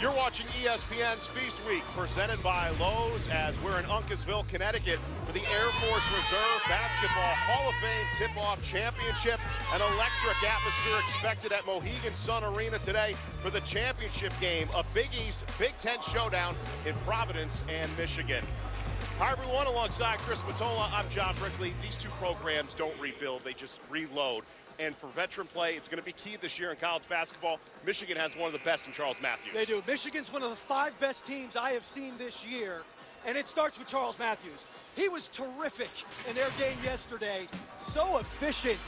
You're watching ESPN's Feast Week, presented by Lowe's, as we're in Uncasville, Connecticut for the Air Force Reserve Basketball Hall of Fame Tip-Off Championship. An electric atmosphere expected at Mohegan Sun Arena today for the championship game, a Big East Big Ten showdown in Providence and Michigan. Hi, everyone. Alongside Chris Matola, I'm John Brickley. These two programs don't rebuild, they just reload. And for veteran play, it's going to be key this year in college basketball. Michigan has one of the best in Charles Matthews. They do. Michigan's one of the 5 best teams I have seen this year, and it starts with Charles Matthews. He was terrific in their game yesterday. So efficient.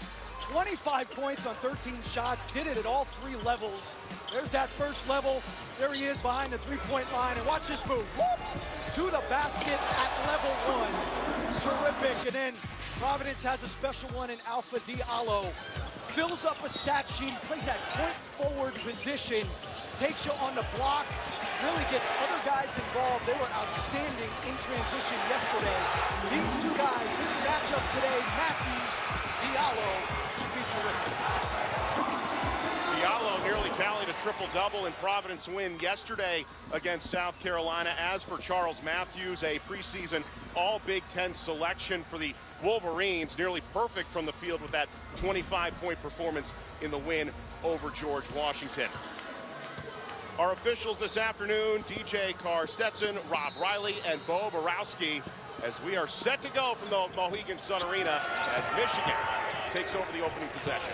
25 points on 13 shots, did it at all 3 levels. There's that first level. There he is behind the 3-point line, and watch this move. Whoop! To the basket at level 1. Terrific. And then Providence has a special one in Alpha Diallo. Fills up a stat sheet, plays that point forward position, takes you on the block, really gets other guys involved. They were outstanding in transition yesterday. These two guys, this matchup today, Matthews, Diallo, should be terrific. Diallo nearly tallied a triple-double in Providence win yesterday against South Carolina. As for Charles Matthews, a preseason All-Big Ten selection for the Wolverines, nearly perfect from the field with that 25-point performance in the win over George Washington. Our officials this afternoon, DJ Carr Stetson, Rob Riley, and Bo Borowski, as we are set to go from the Mohegan Sun Arena as Michigan takes over the opening possession.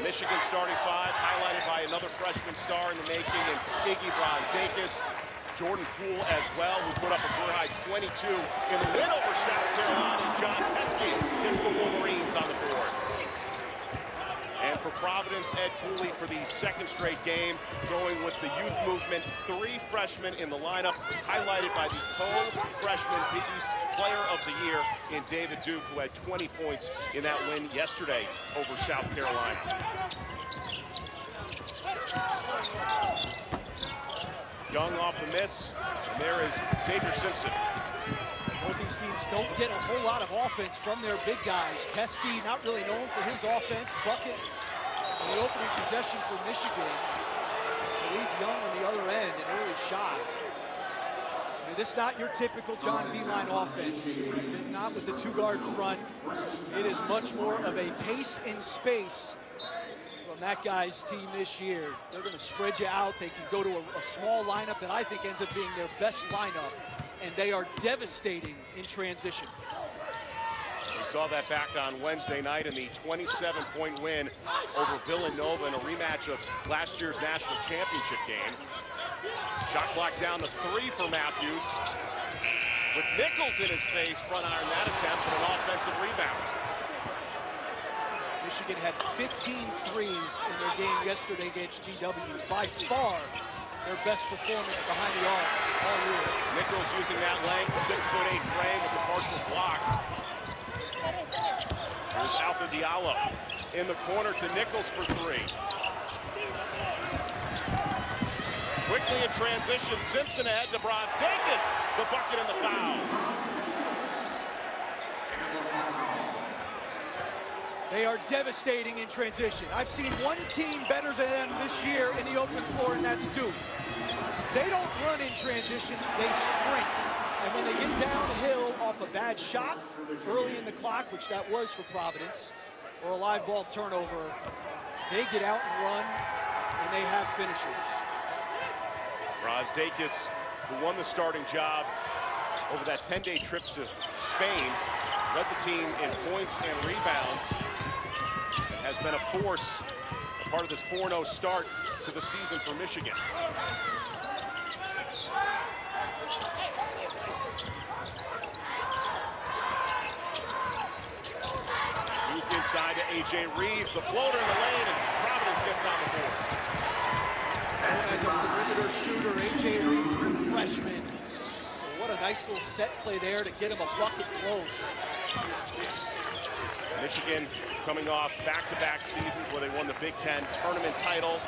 Michigan starting 5, highlighted by another freshman star in the making, and Iggy Brazdeikis, Jordan Poole as well, who put up a career-high 22 in the win over South Carolina as John Pesky gets the Wolverines on the board. And for Providence, Ed Cooley for the 2nd straight game, going with the youth movement. 3 freshmen in the lineup, highlighted by the co-freshman Big East Player of the Year in David Duke, who had 20 points in that win yesterday over South Carolina. Young off the miss, and there is Xavier Simpson. Both these teams don't get a whole lot of offense from their big guys. Teskey, not really known for his offense. Bucket on the opening possession for Michigan. I believe Young on the other end, an early shot. I mean, this is not your typical John Beilein offense. Not with the 2-guard front. It is much more of a pace and space from that guy's team this year. They're going to spread you out. They can go to a small lineup that I think ends up being their best lineup. And they are devastating in transition. We saw that back on Wednesday night in the 27-point win over Villanova in a rematch of last year's national championship game. Shot clock down to 3 for Matthews. With Nichols in his face, front iron that attempt, with an offensive rebound. Michigan had 15 threes in their game yesterday against GW. By far, their best performance behind the arc all year. Nichols using that length, 6'8" frame with the partial block. Here's Alpha Diallo in the corner to Nichols for 3. Quickly in transition, Simpson ahead to Brazdeikis, the bucket and the foul. They are devastating in transition. I've seen one team better than them this year in the open floor, and that's Duke. They don't run in transition, they sprint. And when they get downhill off a bad shot early in the clock, which that was for Providence, or a live ball turnover, they get out and run, and they have finishers. Brazdeikis, who won the starting job over that 10-day trip to Spain, led the team in points and rebounds, and has been a force, a part of this 4-0 start to the season for Michigan. Duke inside to A.J. Reeves, the floater in the lane, and Providence gets on the board. And as a perimeter shooter, A.J. Reeves, the freshman. What a nice little set play there to get him a bucket close. Michigan coming off back-to-back seasons where they won the Big Ten tournament title.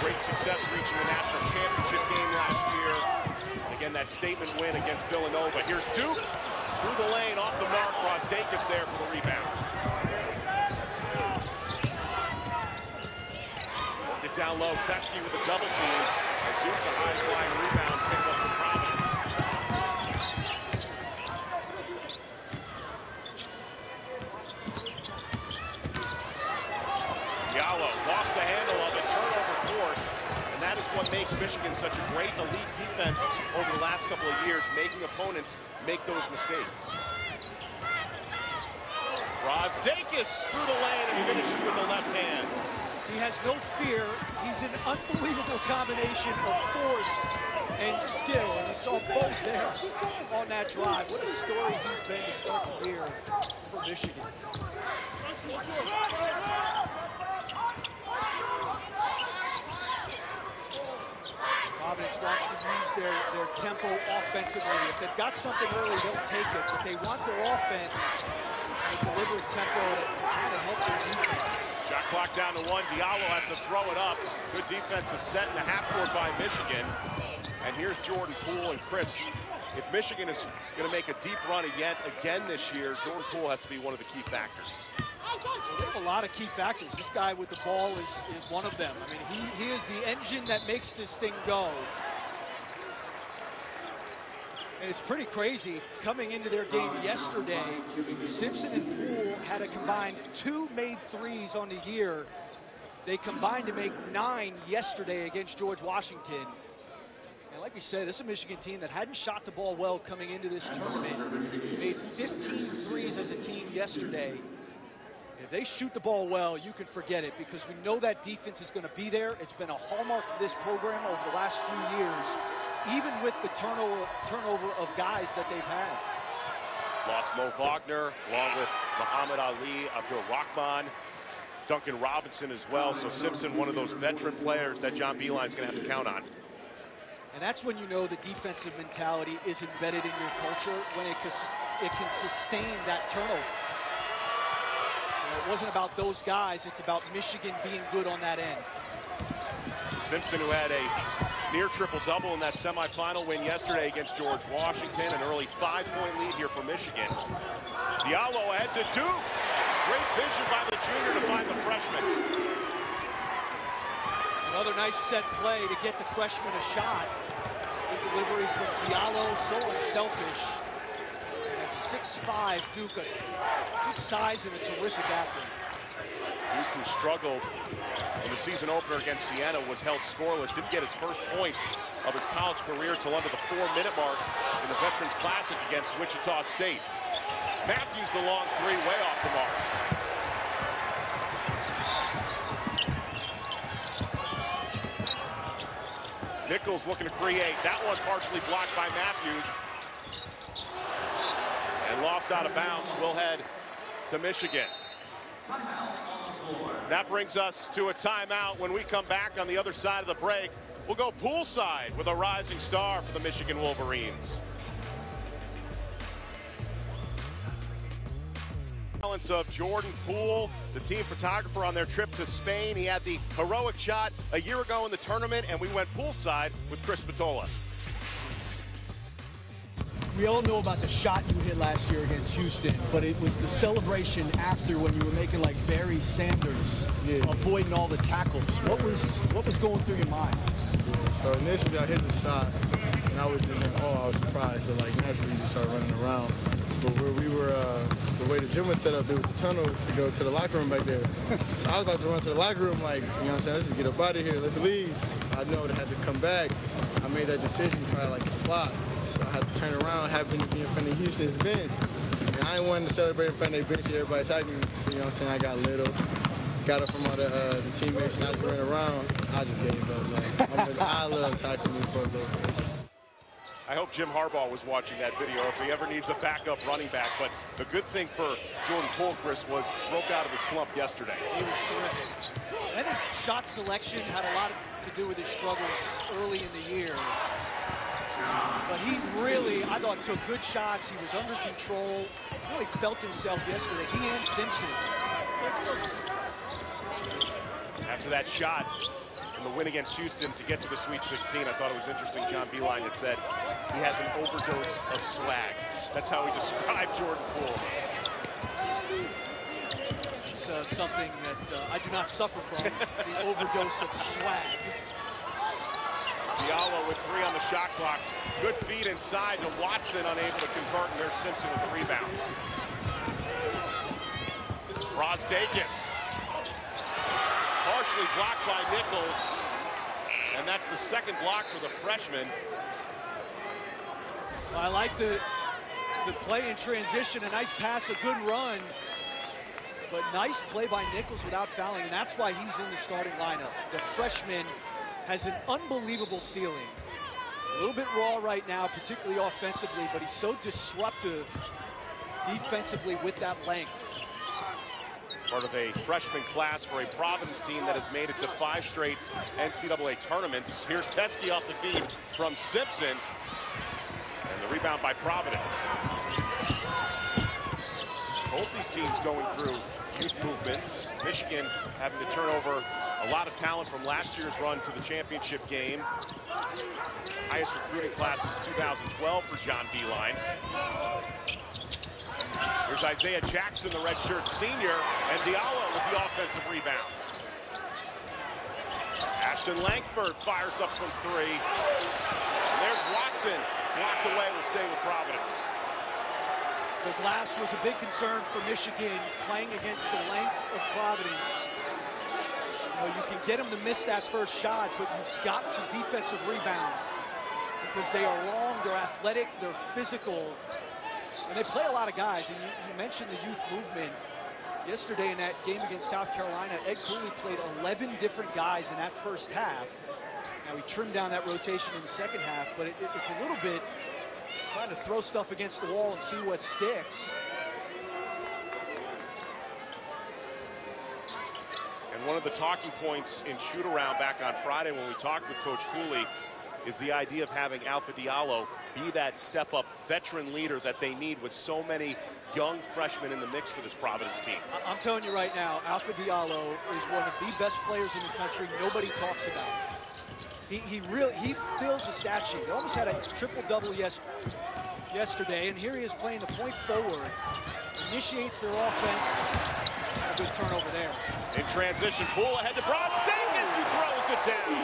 Great success reaching the national championship game last year. Again, that statement win against Villanova. Here's Duke through the lane, off the mark. Brazdeikis there for the rebound. down low. Teskey with a double team. And Duke, the high flying rebound pick up for Providence. Diallo lost the handle of it, turnover forced. And that is what makes Michigan such a great elite defense over the last couple of years, making opponents make those mistakes. Dakis through the lane and finishes with the left hand. He has no fear. He's an unbelievable combination of force and skill. And you saw both there on that drive. What a story he's been to start the year for Michigan. Providence wants to use their tempo offensively. If they've got something early, they'll take it. But they want their offense a deliberate tempo to kind of help their defense. Shot clock down to 1. Diallo has to throw it up. Good defensive set in the half court by Michigan. And here's Jordan Poole and Chris. If Michigan is going to make a deep run again this year, Jordan Poole has to be one of the key factors. Well, they have a lot of key factors. This guy with the ball is one of them. I mean, he is the engine that makes this thing go. And it's pretty crazy. Coming into their game yesterday, Simpson and Poole had a combined 2 made threes on the year. They combined to make 9 yesterday against George Washington. And like we said, this is a Michigan team that hadn't shot the ball well coming into this tournament. Made 15 threes as a team yesterday. If they shoot the ball well, you can forget it, because we know that defense is going to be there. It's been a hallmark for this program over the last few years, even with the turnover of guys that they've had. Lost Mo Wagner, along with Muhammad Ali, Abdul Rahman, Duncan Robinson as well. So Simpson, one of those veteran players that John Beilein's going to have to count on. And that's when you know the defensive mentality is embedded in your culture, when it can sustain that turnover. It wasn't about those guys, it's about Michigan being good on that end. Simpson, who had a near triple-double in that semifinal win yesterday against George Washington, an early 5-point lead here for Michigan. Diallo ahead to Duke. Great vision by the junior to find the freshman. Another nice set play to get the freshman a shot. Good delivery from Diallo, so unselfish. At 6'5", Duke, good size and a terrific athlete. Duke, who struggled in the season opener against Siena, was held scoreless, didn't get his first points of his college career till under the 4-minute mark in the Veterans Classic against Wichita State. Matthews, the long three, way off the mark. Nichols looking to create. That one partially blocked by Matthews. And lost out of bounds. Will head to Michigan. That brings us to a timeout. When we come back on the other side of the break, we'll go poolside with a rising star for the Michigan Wolverines. Balance of Jordan Poole, the team photographer on their trip to Spain. He had the heroic shot a year ago in the tournament, and we went poolside with Chris Spatola. We all know about the shot you hit last year against Houston, but it was the celebration after when you were making like Barry Sanders, avoiding all the tackles. What was going through your mind? So initially I hit the shot, and I was just in awe. I was surprised. So like naturally you just start running around. But where we were, the way the gym was set up, there was a tunnel to go to the locker room back there. So I was about to run to the locker room like, you know what I'm saying, let's just get up out of here, let's leave. I know that I had to come back. I made that decision probably like a block. So I had to turn around, happen to be in front of Houston's bench. And I didn't want to celebrate in front of their bench, everybody tagging me. So you know what I'm saying, I got little. Got up from all the teammates, and I just ran around. I just gave up. Like, I let them tackle me for a little bit. I hope Jim Harbaugh was watching that video if he ever needs a backup running back. But the good thing for Jordan Poole, Chris, was broke out of his slump yesterday. He was terrific. I think shot selection had a lot to do with his struggles early in the year. But he really, I thought, took good shots. He was under control. Really felt himself yesterday. He and Simpson. After that shot in the win against Houston to get to the Sweet 16, I thought it was interesting. John Beilein had said he has an overdose of swag. That's how he described Jordan Poole. That's something that I do not suffer from, the overdose of swag. Diallo with 3 on the shot clock. Good feed inside to Watson, unable to convert, and there's Simpson with the rebound. Brazdeikis. Partially blocked by Nichols. And that's the second block for the freshman. Well, I like the play in transition, a nice pass, a good run. But nice play by Nichols without fouling, and that's why he's in the starting lineup. The freshman has an unbelievable ceiling. A little bit raw right now, particularly offensively, but he's so disruptive defensively with that length. Part of a freshman class for a Providence team that has made it to 5 straight NCAA tournaments. Here's Teskey off the feed from Simpson. And the rebound by Providence. Both these teams going through youth movements. Michigan having to turn over a lot of talent from last year's run to the championship game. Highest recruiting class since 2012 for John Beilein. Here's Isaiah Jackson, the redshirt senior, and Diallo with the offensive rebound. Ashton Langford fires up from 3. And there's Watson, blocked away, will stay with Providence. The glass was a big concern for Michigan, playing against the length of Providence. You know, you can get them to miss that first shot, but you've got to defensive rebound because they are long, they're athletic, they're physical, and they play a lot of guys. And you mentioned the youth movement. Yesterday in that game against South Carolina, Ed Cooley played 11 different guys in that first half. Now, he trimmed down that rotation in the second half, but it's a little bit trying to throw stuff against the wall and see what sticks. And one of the talking points in shoot-around back on Friday when we talked with Coach Cooley is the idea of having Alpha Diallo be that step-up veteran leader that they need with so many young freshmen in the mix for this Providence team. I'm telling you right now, Alpha Diallo is one of the best players in the country. Nobody talks about it. He fills the stat sheet. He almost had a triple-double yesterday, and here he is playing the point forward. Initiates their offense. Had a good turnover there. In transition, Poole ahead to Brazdeikis, who throws it down.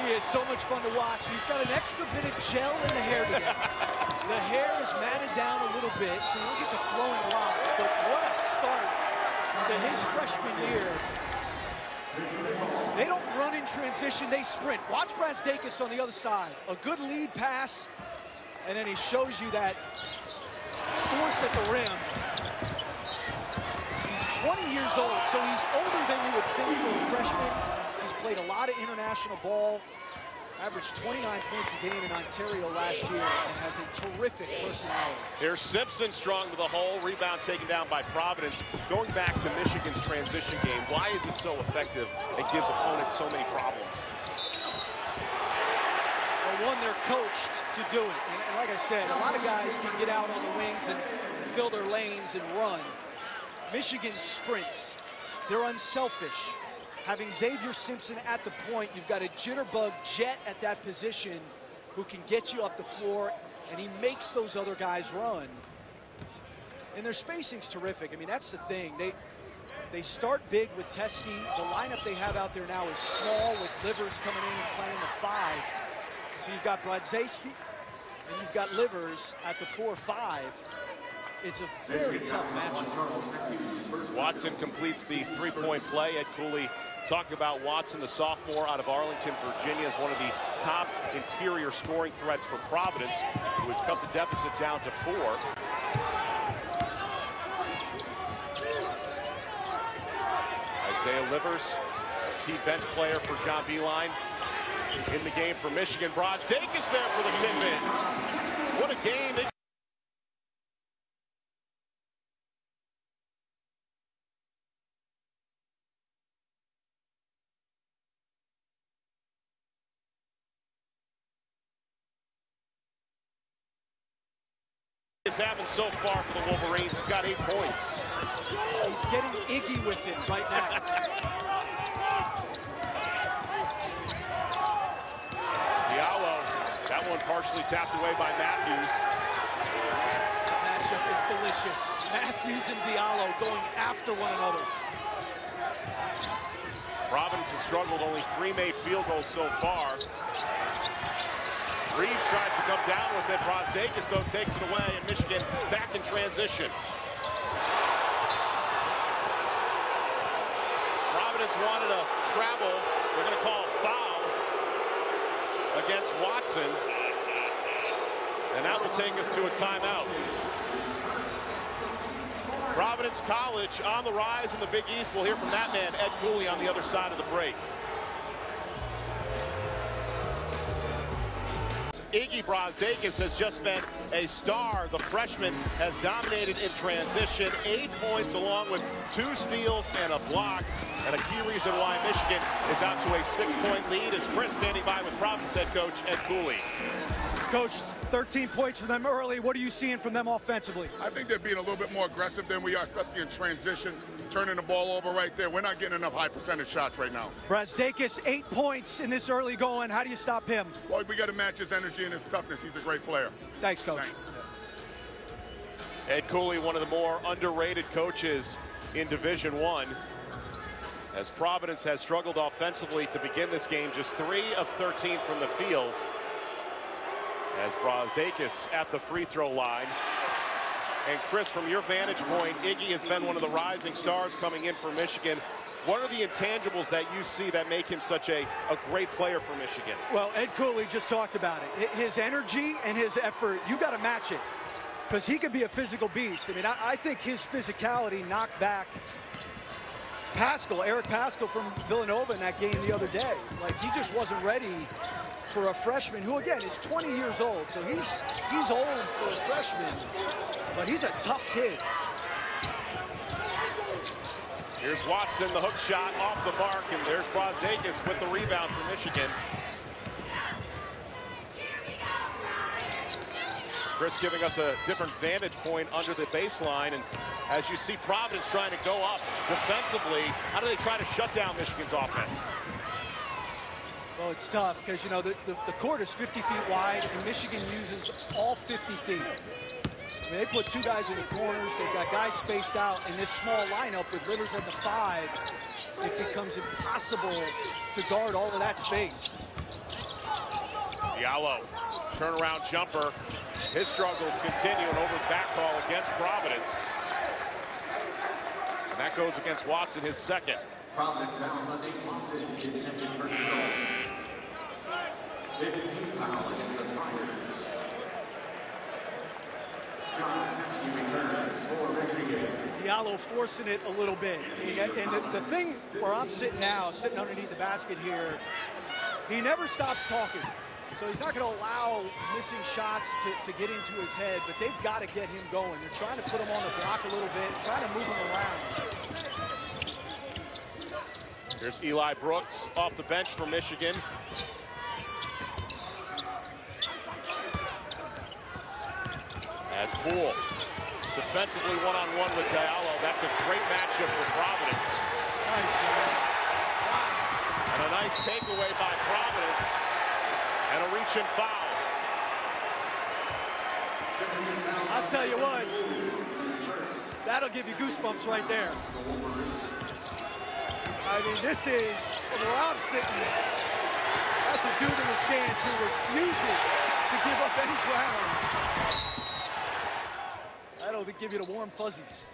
He is so much fun to watch. He's got an extra bit of gel in the hair today. The hair is matted down a little bit, so you don't get the flowing locks. But what a start to his freshman year. They don't run in transition, they sprint. Watch Brazdeikis on the other side. A good lead pass, and then he shows you that force at the rim. He's 20 years old, so he's older than you would think for a freshman. He's played a lot of international ball, averaged 29 points a game in Ontario last year, and has a terrific personality. Here's Simpson strong to the hole. Rebound taken down by Providence. Going back to Michigan's transition game, why is it so effective? It gives opponents so many problems. Well, one, they're coached to do it. And like I said, a lot of guys can get out on the wings and fill their lanes and run. Michigan sprints. They're unselfish. Having Xavier Simpson at the point, you've got a jitterbug jet at that position who can get you up the floor, and he makes those other guys run. And their spacing's terrific. I mean, that's the thing. They start big with Teskey. The lineup they have out there now is small with Livers coming in and playing the 5. So you've got Brazdeikis and you've got Livers at the 4-5. It's a very tough matchup. Watson completes the 3-point play. Ed Cooley talked about Watson, the sophomore out of Arlington, Virginia, as one of the top interior scoring threats for Providence, who has cut the deficit down to 4. Isaiah Livers, key bench player for John Beilein. In the game for Michigan, Brazdeikis there for the tip-in. What a game. It's happened so far for the Wolverines. He's got 8 points. He's getting Iggy with it right now. Diallo, that one partially tapped away by Matthews. matchup is delicious. Matthews and Diallo going after one another. Providence has struggled, only 3 made field goals so far. Reeves tries to come down with it. Brosdakis, though, takes it away, and Michigan back in transition. Providence wanted to travel. They're going to call a foul against Watson, and that will take us to a timeout. Providence College on the rise in the Big East. We'll hear from that man, Ed Cooley, on the other side of the break. Iggy Brosdakis has just been a star. The freshman has dominated in transition. 8 points along with 2 steals and a block. And a key reason why Michigan is out to a 6-point lead is Chris standing by with Providence head coach Ed Cooley. Coach, 13 points for them early. What are you seeing from them offensively? I think they're being a little bit more aggressive than we are, especially in transition, turning the ball over right there. We're not getting enough high percentage shots right now. Brosdakis, 8 points in this early going. How do you stop him? Well, we got to match his energy and his toughness. He's a great player. Thanks, Coach. Thanks. Ed Cooley, one of the more underrated coaches in Division I, as Providence has struggled offensively to begin this game, just 3 of 13 from the field. As Brosdakis at the free throw line. And Chris, from your vantage point, Iggy has been one of the rising stars coming in for Michigan. What are the intangibles that you see that make him such a great player for Michigan? Well, Ed Cooley just talked about it. His energy and his effort, you got to match it, because he could be a physical beast. I mean, I think his physicality knocked back Eric Paschal from Villanova in that game the other day. Like, he just wasn't ready for a freshman who, again, is 20 years old. So he's old for a freshman, but he's a tough kid. Here's Watson, the hook shot off the mark, and there's Brosdakis with the rebound for Michigan. Chris giving us a different vantage point under the baseline, and as you see Providence trying to go up defensively, how do they try to shut down Michigan's offense? Well, it's tough because, you know, the court is 50 feet wide, and Michigan uses all 50 feet. I mean, they put 2 guys in the corners. They've got guys spaced out. In this small lineup with Livers at the 5, it becomes impossible to guard all of that space. Diallo, turnaround jumper. His struggles continue, and over the back call against Providence. And that goes against Watson, his second. Providence fouls on Nate Watson, his second personal. 15 foul against the Tigers. John Teskey returns for Michigan. Diallo forcing it a little bit. And the thing where I'm sitting now, sitting underneath the basket here, he never stops talking. So he's not going to allow missing shots to get into his head, but they've got to get him going. They're trying to put him on the block a little bit, trying to move him around. Here's Eli Brooks off the bench for Michigan. As Poole defensively one-on-one with Diallo. That's a great matchup for Providence. Nice, guy. And a nice takeaway by Providence. And a reach and foul. I'll tell you what, that'll give you goosebumps right there. I mean, this is, where I'm sitting, that's a dude in the stands who refuses to give up any ground. That'll give you the warm fuzzies.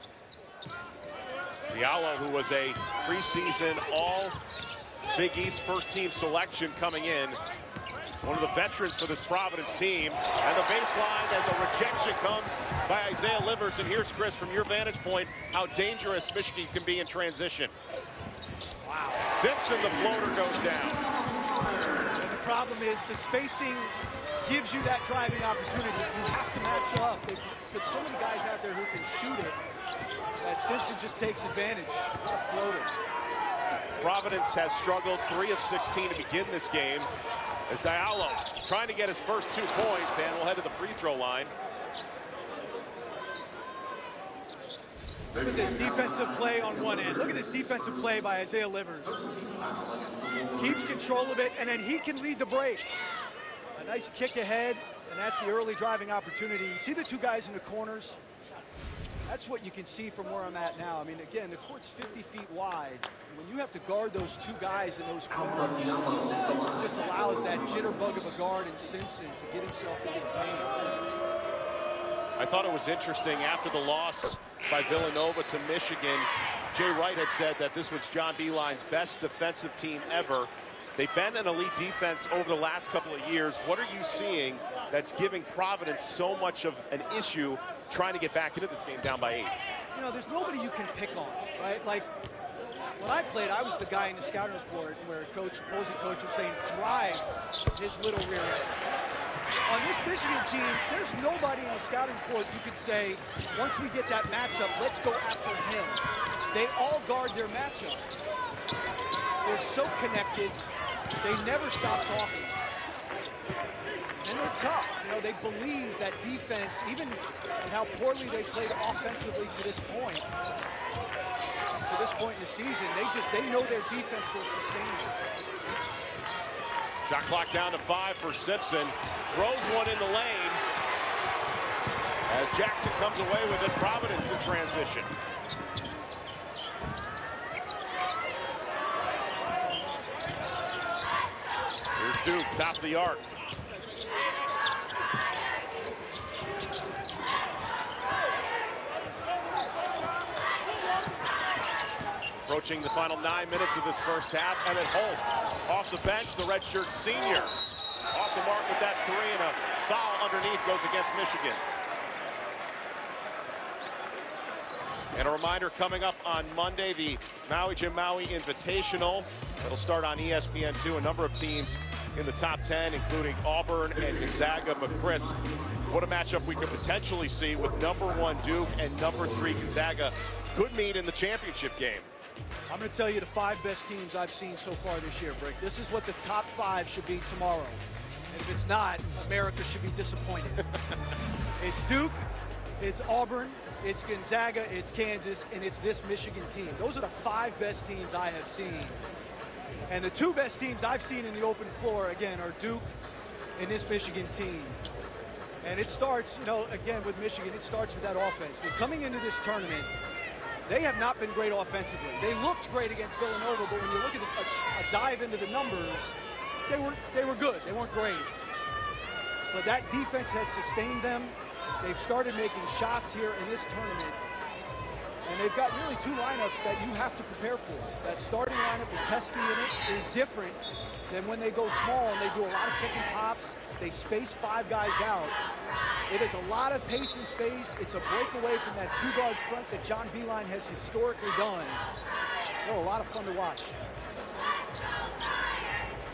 Diallo, who was a preseason All-Big East first-team selection coming in. One of the veterans for this Providence team. And the baseline as a rejection comes by Isaiah Livers. And here's Chris, from your vantage point, how dangerous Michigan can be in transition. Wow. Simpson, the floater, goes down. And the problem is the spacing gives you that driving opportunity. You have to match up. They put so many guys out there who can shoot it that Simpson just takes advantage. What a floater. Providence has struggled 3 of 16 to begin this game. As Diallo trying to get his first 2 points, and we'll head to the free throw line. Look at this defensive play on one end. Look at this defensive play by Isaiah Livers. Keeps control of it, and then he can lead the break. A nice kick ahead, and that's the early driving opportunity. You see the 2 guys in the corners? That's what you can see from where I'm at now. I mean, again, the court's 50 feet wide. When you have to guard those two guys in those corners, it just allows that jitterbug of a guard in Simpson to get himself into the paint. I thought it was interesting after the loss by Villanova to Michigan. Jay Wright had said that this was John Beilein's best defensive team ever. They've been an elite defense over the last couple of years. What are you seeing that's giving Providence so much of an issue trying to get back into this game down by 8? You know, there's nobody you can pick on, right? Like, when I played, I was the guy in the scouting report where opposing coach was saying, drive his little rear end. On this Michigan team, there's nobody in the scouting report you could say, once we get that matchup, let's go after him. They all guard their matchup. They're so connected, they never stop talking. And they're tough. You know, they believe that defense, even how poorly they played offensively to this point in the season, they know their defense will sustain them. Shot clock down to 5 for Simpson. Throws one in the lane. As Jackson comes away with it, Providence in transition. Here's Duke, top of the arc. Approaching the final 9 minutes of this first half, Emmett Holt off the bench, the redshirt senior. Off the mark with that 3, and a foul underneath goes against Michigan. And a reminder, coming up on Monday, the Maui Jim Maui Invitational. It'll start on ESPN2. A number of teams in the top 10, including Auburn and Gonzaga. But Chris, what a matchup we could potentially see with #1 Duke and #3 Gonzaga could meet in the championship game. I'm going to tell you the 5 best teams I've seen so far this year, Brick. This is what the top 5 should be tomorrow. And if it's not, America should be disappointed. It's Duke, it's Auburn, it's Gonzaga, it's Kansas, and it's this Michigan team. Those are the 5 best teams I have seen. And the 2 best teams I've seen in the open floor, again, are Duke and this Michigan team. And it starts, you know, again, with Michigan, it starts with that offense. But coming into this tournament, they have not been great offensively. They looked great against Villanova, but when you look at a dive into the numbers, they were good. They weren't great. But that defense has sustained them. They've started making shots here in this tournament. And they've got really 2 lineups that you have to prepare for. That starting lineup with Teskey in it is different than when they go small and they do a lot of pick and pops. They space 5 guys out. It is a lot of pace and space. It's a breakaway from that 2-guard front that John Beilein has historically done. They're a lot of fun to watch.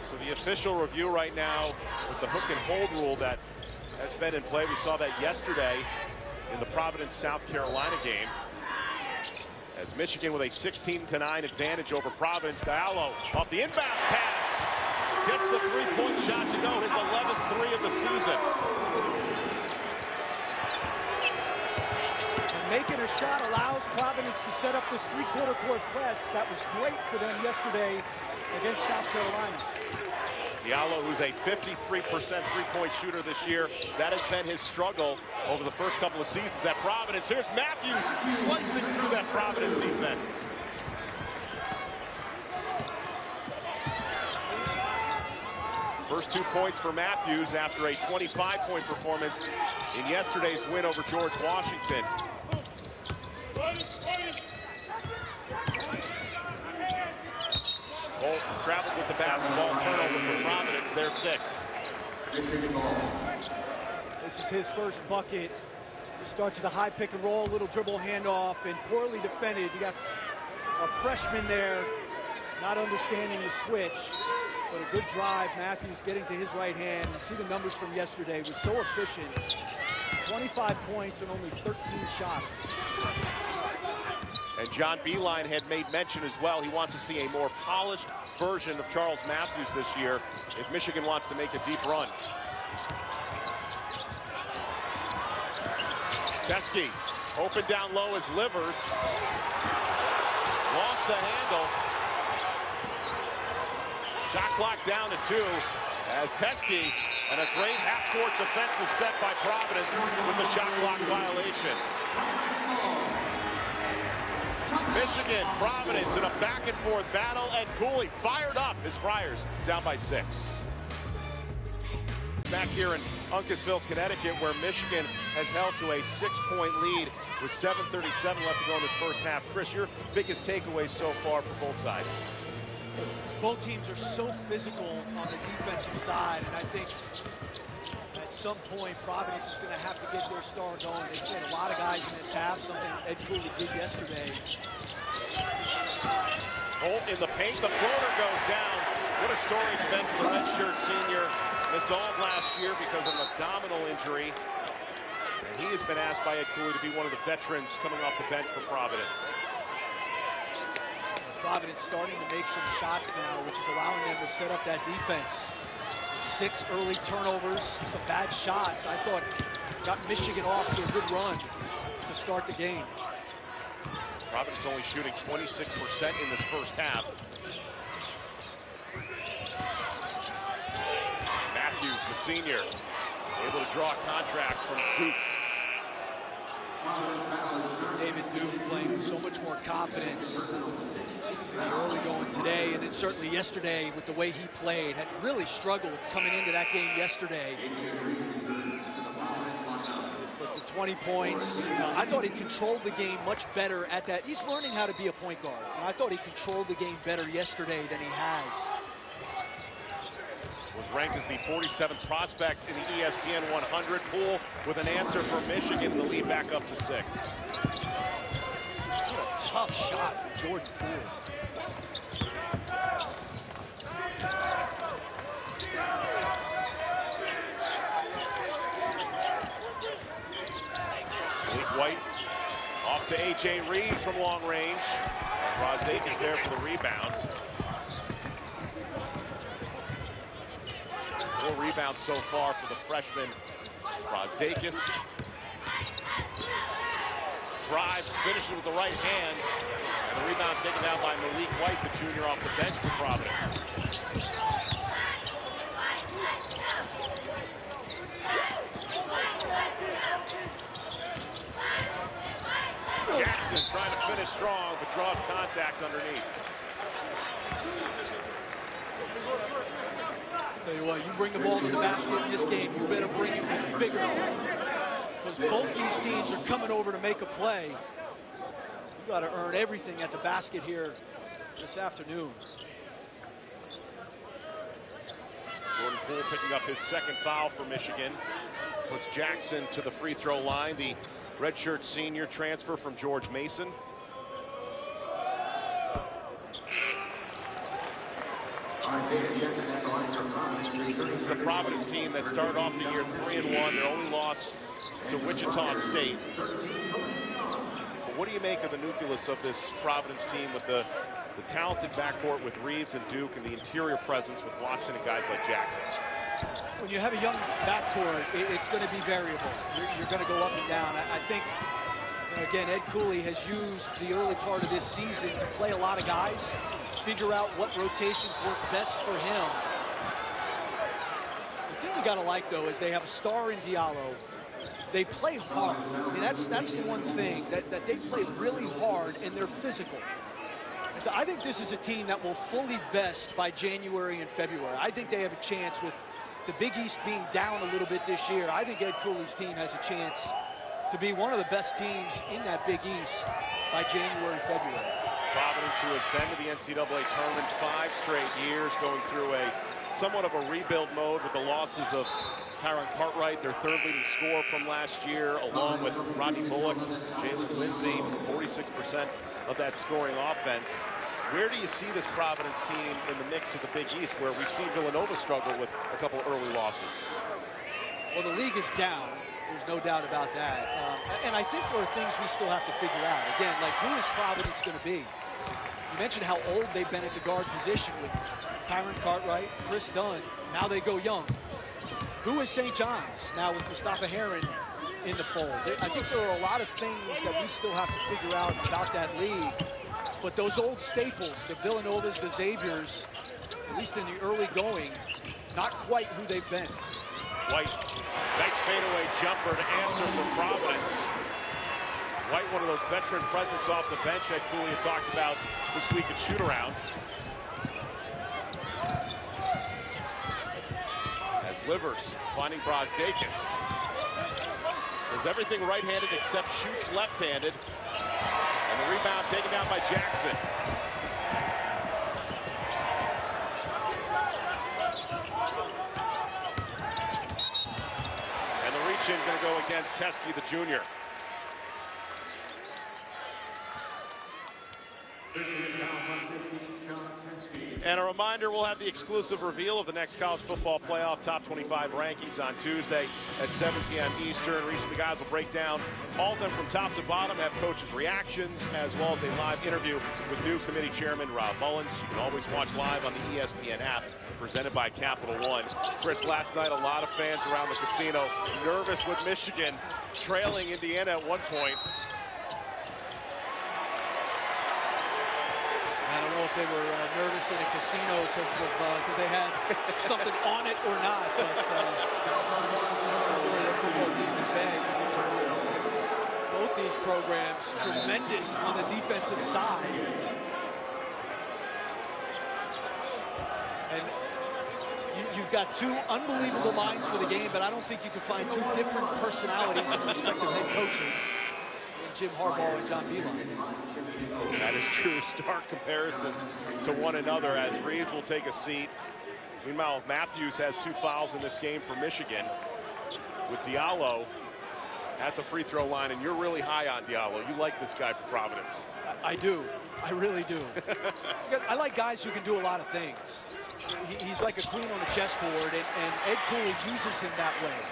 So the official review right now with the hook and hold rule that has been in play. We saw that yesterday in the Providence, South Carolina game. As Michigan with a 16-9 advantage over Providence. Diallo off the inbounds pass. Gets the 3-point shot to go, his 11th 3 of the season. And making a shot allows Providence to set up this 3-quarter court press. That was great for them yesterday against South Carolina. Diallo, who's a 53% 3-point shooter this year. That has been his struggle over the first couple of seasons at Providence. Here's Matthews slicing through that Providence defense. First 2 points for Matthews after a 25-point performance in yesterday's win over George Washington. Holt traveled with the basketball, turnover for Providence, their 6th. This is his first bucket. He starts with a high pick and roll, little dribble handoff, and poorly defended. You got a freshman there not understanding the switch, but a good drive. Matthews getting to his right hand. You see the numbers from yesterday. Was so efficient. 25 points and only 13 shots. And John Beilein had made mention as well. He wants to see a more polished version of Charles Matthews this year if Michigan wants to make a deep run. Teskey, open down low is Livers. Lost the handle. Shot clock down to 2 as Teskey, and a great half-court defensive set by Providence with the shot clock violation. Michigan, Providence in a back-and-forth battle, and Cooley fired up as Friars down by 6. Back here in Uncasville, Connecticut, where Michigan has held to a 6-point lead with 7:37 left to go in this first half. Chris, your biggest takeaways so far for both sides? Both teams are so physical on the defensive side, and I think at some point Providence is going to have to get their star going. They played a lot of guys in this half, something Ed Cooley did yesterday. Holt in the paint, the floater goes down. What a story it's been for the redshirt senior. Missed all of last year because of an abdominal injury. And he has been asked by Ed Cooley to be one of the veterans coming off the bench for Providence. Providence starting to make some shots now, which is allowing them to set up that defense. 6 early turnovers, some bad shots. I thought got Michigan off to a good run to start the game. Providence only shooting 26% in this first half. Matthews, the senior, able to draw a contract from Duke. David Duke playing with so much more confidence in the early going today, and then certainly yesterday with the way he played. Had really struggled coming into that game yesterday. But the 20 points, I thought he controlled the game much better at that. He's learning how to be a point guard, and I thought he controlled the game better yesterday than he has. Was ranked as the 47th prospect in the ESPN 100 pool with an answer for Michigan, the lead back up to 6. What a tough shot from Jordan Poole. Malik White off to A.J. Reeves from long range. Rosdake is there for the rebound. 4 rebounds so far for the freshman. Rosdakis drives, finishes with the right hand, and the rebound taken down by Malik White, the junior off the bench for Providence. Jackson trying to finish strong, but draws contact underneath. Tell you what, you bring the ball to the basket in this game, you better bring it with vigor. Because both these teams are coming over to make a play. You got to earn everything at the basket here this afternoon. Jordan Poole picking up his second foul for Michigan. Puts Jackson to the free throw line. The redshirt senior transfer from George Mason. This is a Providence team that started off the year 3-1. Their only loss to Wichita State. But what do you make of the nucleus of this Providence team with the talented backcourt with Reeves and Duke and the interior presence with Watson and guys like Jackson? When you have a young backcourt, it's going to be variable. You're going to go up and down. I think, again, Ed Cooley has used the early part of this season to play a lot of guys, figure out what rotations work best for him. The thing you got to like, though, is they have a star in Diallo. They play hard. I mean, that's the one thing, that they play really hard and they're physical. And so I think this is a team that will fully vest by January and February. I think they have a chance with the Big East being down a little bit this year. I think Ed Cooley's team has a chance to be one of the best teams in that Big East by January, February. Providence, who has been to the NCAA tournament 5 straight years, going through a somewhat of a rebuild mode with the losses of Kyron Cartwright, their 3rd leading scorer from last year, along with Rodney Bullock, Jalen Lindsey, 46% of that scoring offense. Where do you see this Providence team in the mix of the Big East, where we've seen Villanova struggle with a couple early losses? Well, the league is down. There's no doubt about that. And I think there are things we still have to figure out. Again, like, who is Providence going to be? You mentioned how old they've been at the guard position with Kyron Cartwright, Chris Dunn. Now they go young. Who is St. John's now with Mustafa Heron in the fold? I think there are a lot of things that we still have to figure out about that league. But those old staples, the Villanovas, the Xaviers, at least in the early going, not quite who they've been. White, nice fadeaway jumper to answer for Providence. White, one of those veteran presence off the bench that Cooley had talked about this week at shoot-arounds. As Livers finding Brasdakis. Does everything right-handed except shoots left-handed. And the rebound taken down by Jackson. And the reach-in going to go against Teskey, the junior. And a reminder, we'll have the exclusive reveal of the next college football playoff top 25 rankings on Tuesday at 7 p.m. Eastern. Reese and the guys will break down all of them from top to bottom, have coaches' reactions, as well as a live interview with new committee chairman Rob Mullins. You can always watch live on the ESPN app, presented by Capital One. Chris, last night a lot of fans around the casino nervous with Michigan trailing Indiana at one point. I don't know if they were nervous in a casino because they had something on it or not, but the story of the football team is bad. Both these programs tremendous on the defensive side. And you've got two unbelievable minds for the game, but I don't think you can find two different personalities in the respective head coaches in Jim Harbaugh and John Beilein. That is true. Stark comparisons to one another as Reeves will take a seat. Meanwhile, Matthews has 2 fouls in this game for Michigan, with Diallo at the free throw line, and you're really high on Diallo. You like this guy for Providence. I do. I really do. I like guys who can do a lot of things. He's like a queen on the chessboard, and Ed Cooley uses him that way.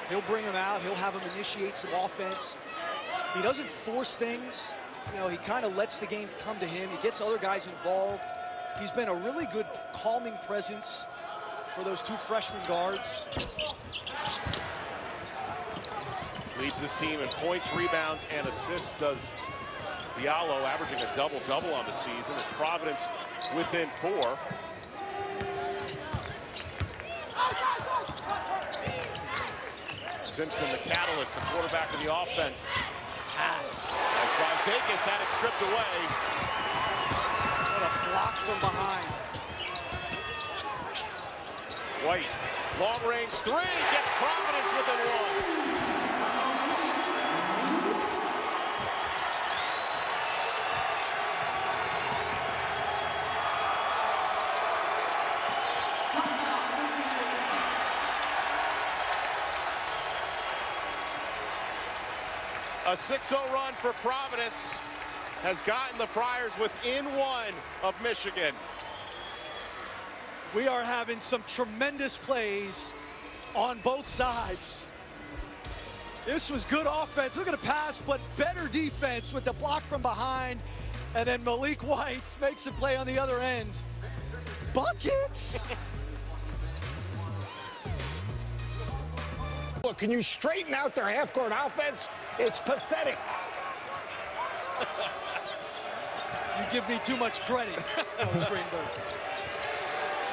He'll bring him out. He'll have him initiate some offense. He doesn't force things. You know, he kind of lets the game come to him. He gets other guys involved. He's been a really good calming presence for those 2 freshman guards. Leads this team in points, rebounds, and assists. Does Diallo, averaging a double-double on the season, as Providence within 4. Simpson, the catalyst, the quarterback of the offense. Pass. As Brasdakis had it stripped away. What a block from behind. White, long-range 3, gets Providence within 1. A 6-0 run for Providence has gotten the Friars within 1 of Michigan. We are having some tremendous plays on both sides. This was good offense. Look at the pass, but better defense with the block from behind. And then Malik White makes a play on the other end. Buckets! Look, can you straighten out their half-court offense? It's pathetic. You give me too much credit, Coach Greenberg.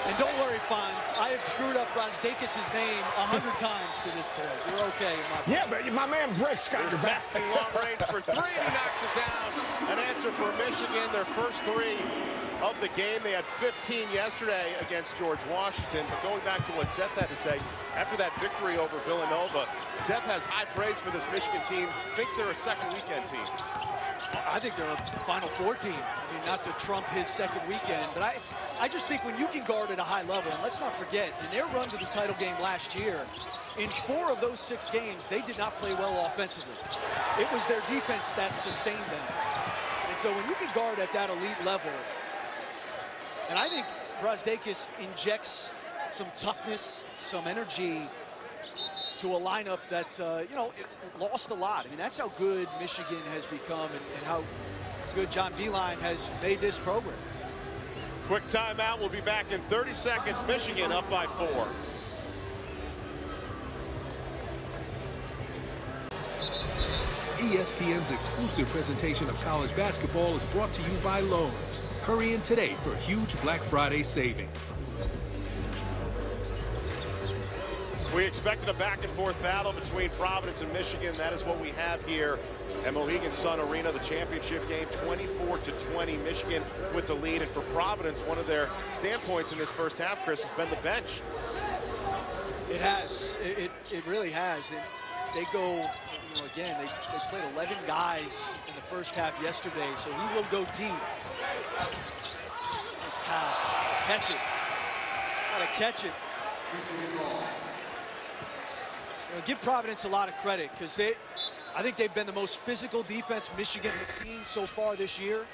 And don't worry, Fonz, I have screwed up Brasdakis' name 100 times to this point. You're okay, Yeah, but my man Brick's got your back. Testing long range for 3, and he knocks it down. An answer for Michigan, their first 3 of the game. They had 15 yesterday against George Washington. But going back to what Seth had to say, after that victory over Villanova, Seth has high praise for this Michigan team, thinks they're a second weekend team. I think they're a Final Four team. I mean, not to trump his second weekend, but I just think when you can guard at a high level, and let's not forget, in their run to the title game last year, in 4 of those 6 games, they did not play well offensively. It was their defense that sustained them. And so when you can guard at that elite level, and I think Brasdakis injects some toughness, some energy to a lineup that, you know, it lost a lot. I mean, that's how good Michigan has become and how good John Beilein has made this program. Quick timeout. We'll be back in 30 seconds. Michigan up by 4. ESPN's exclusive presentation of college basketball is brought to you by Lowe's. Hurry in today for huge Black Friday savings. We expected a back-and-forth battle between Providence and Michigan. That is what we have here At Mohegan Sun Arena, the championship game, 24-20, Michigan with the lead. And for Providence, one of their standpoints in this first half, Chris, has been the bench. It has. It really has. They go, again, they played 11 guys in the first half yesterday, so he will go deep. Nice pass. Catch it. Gotta catch it. Give Providence a lot of credit, because I think they've been the most physical defense Michigan has seen so far this year.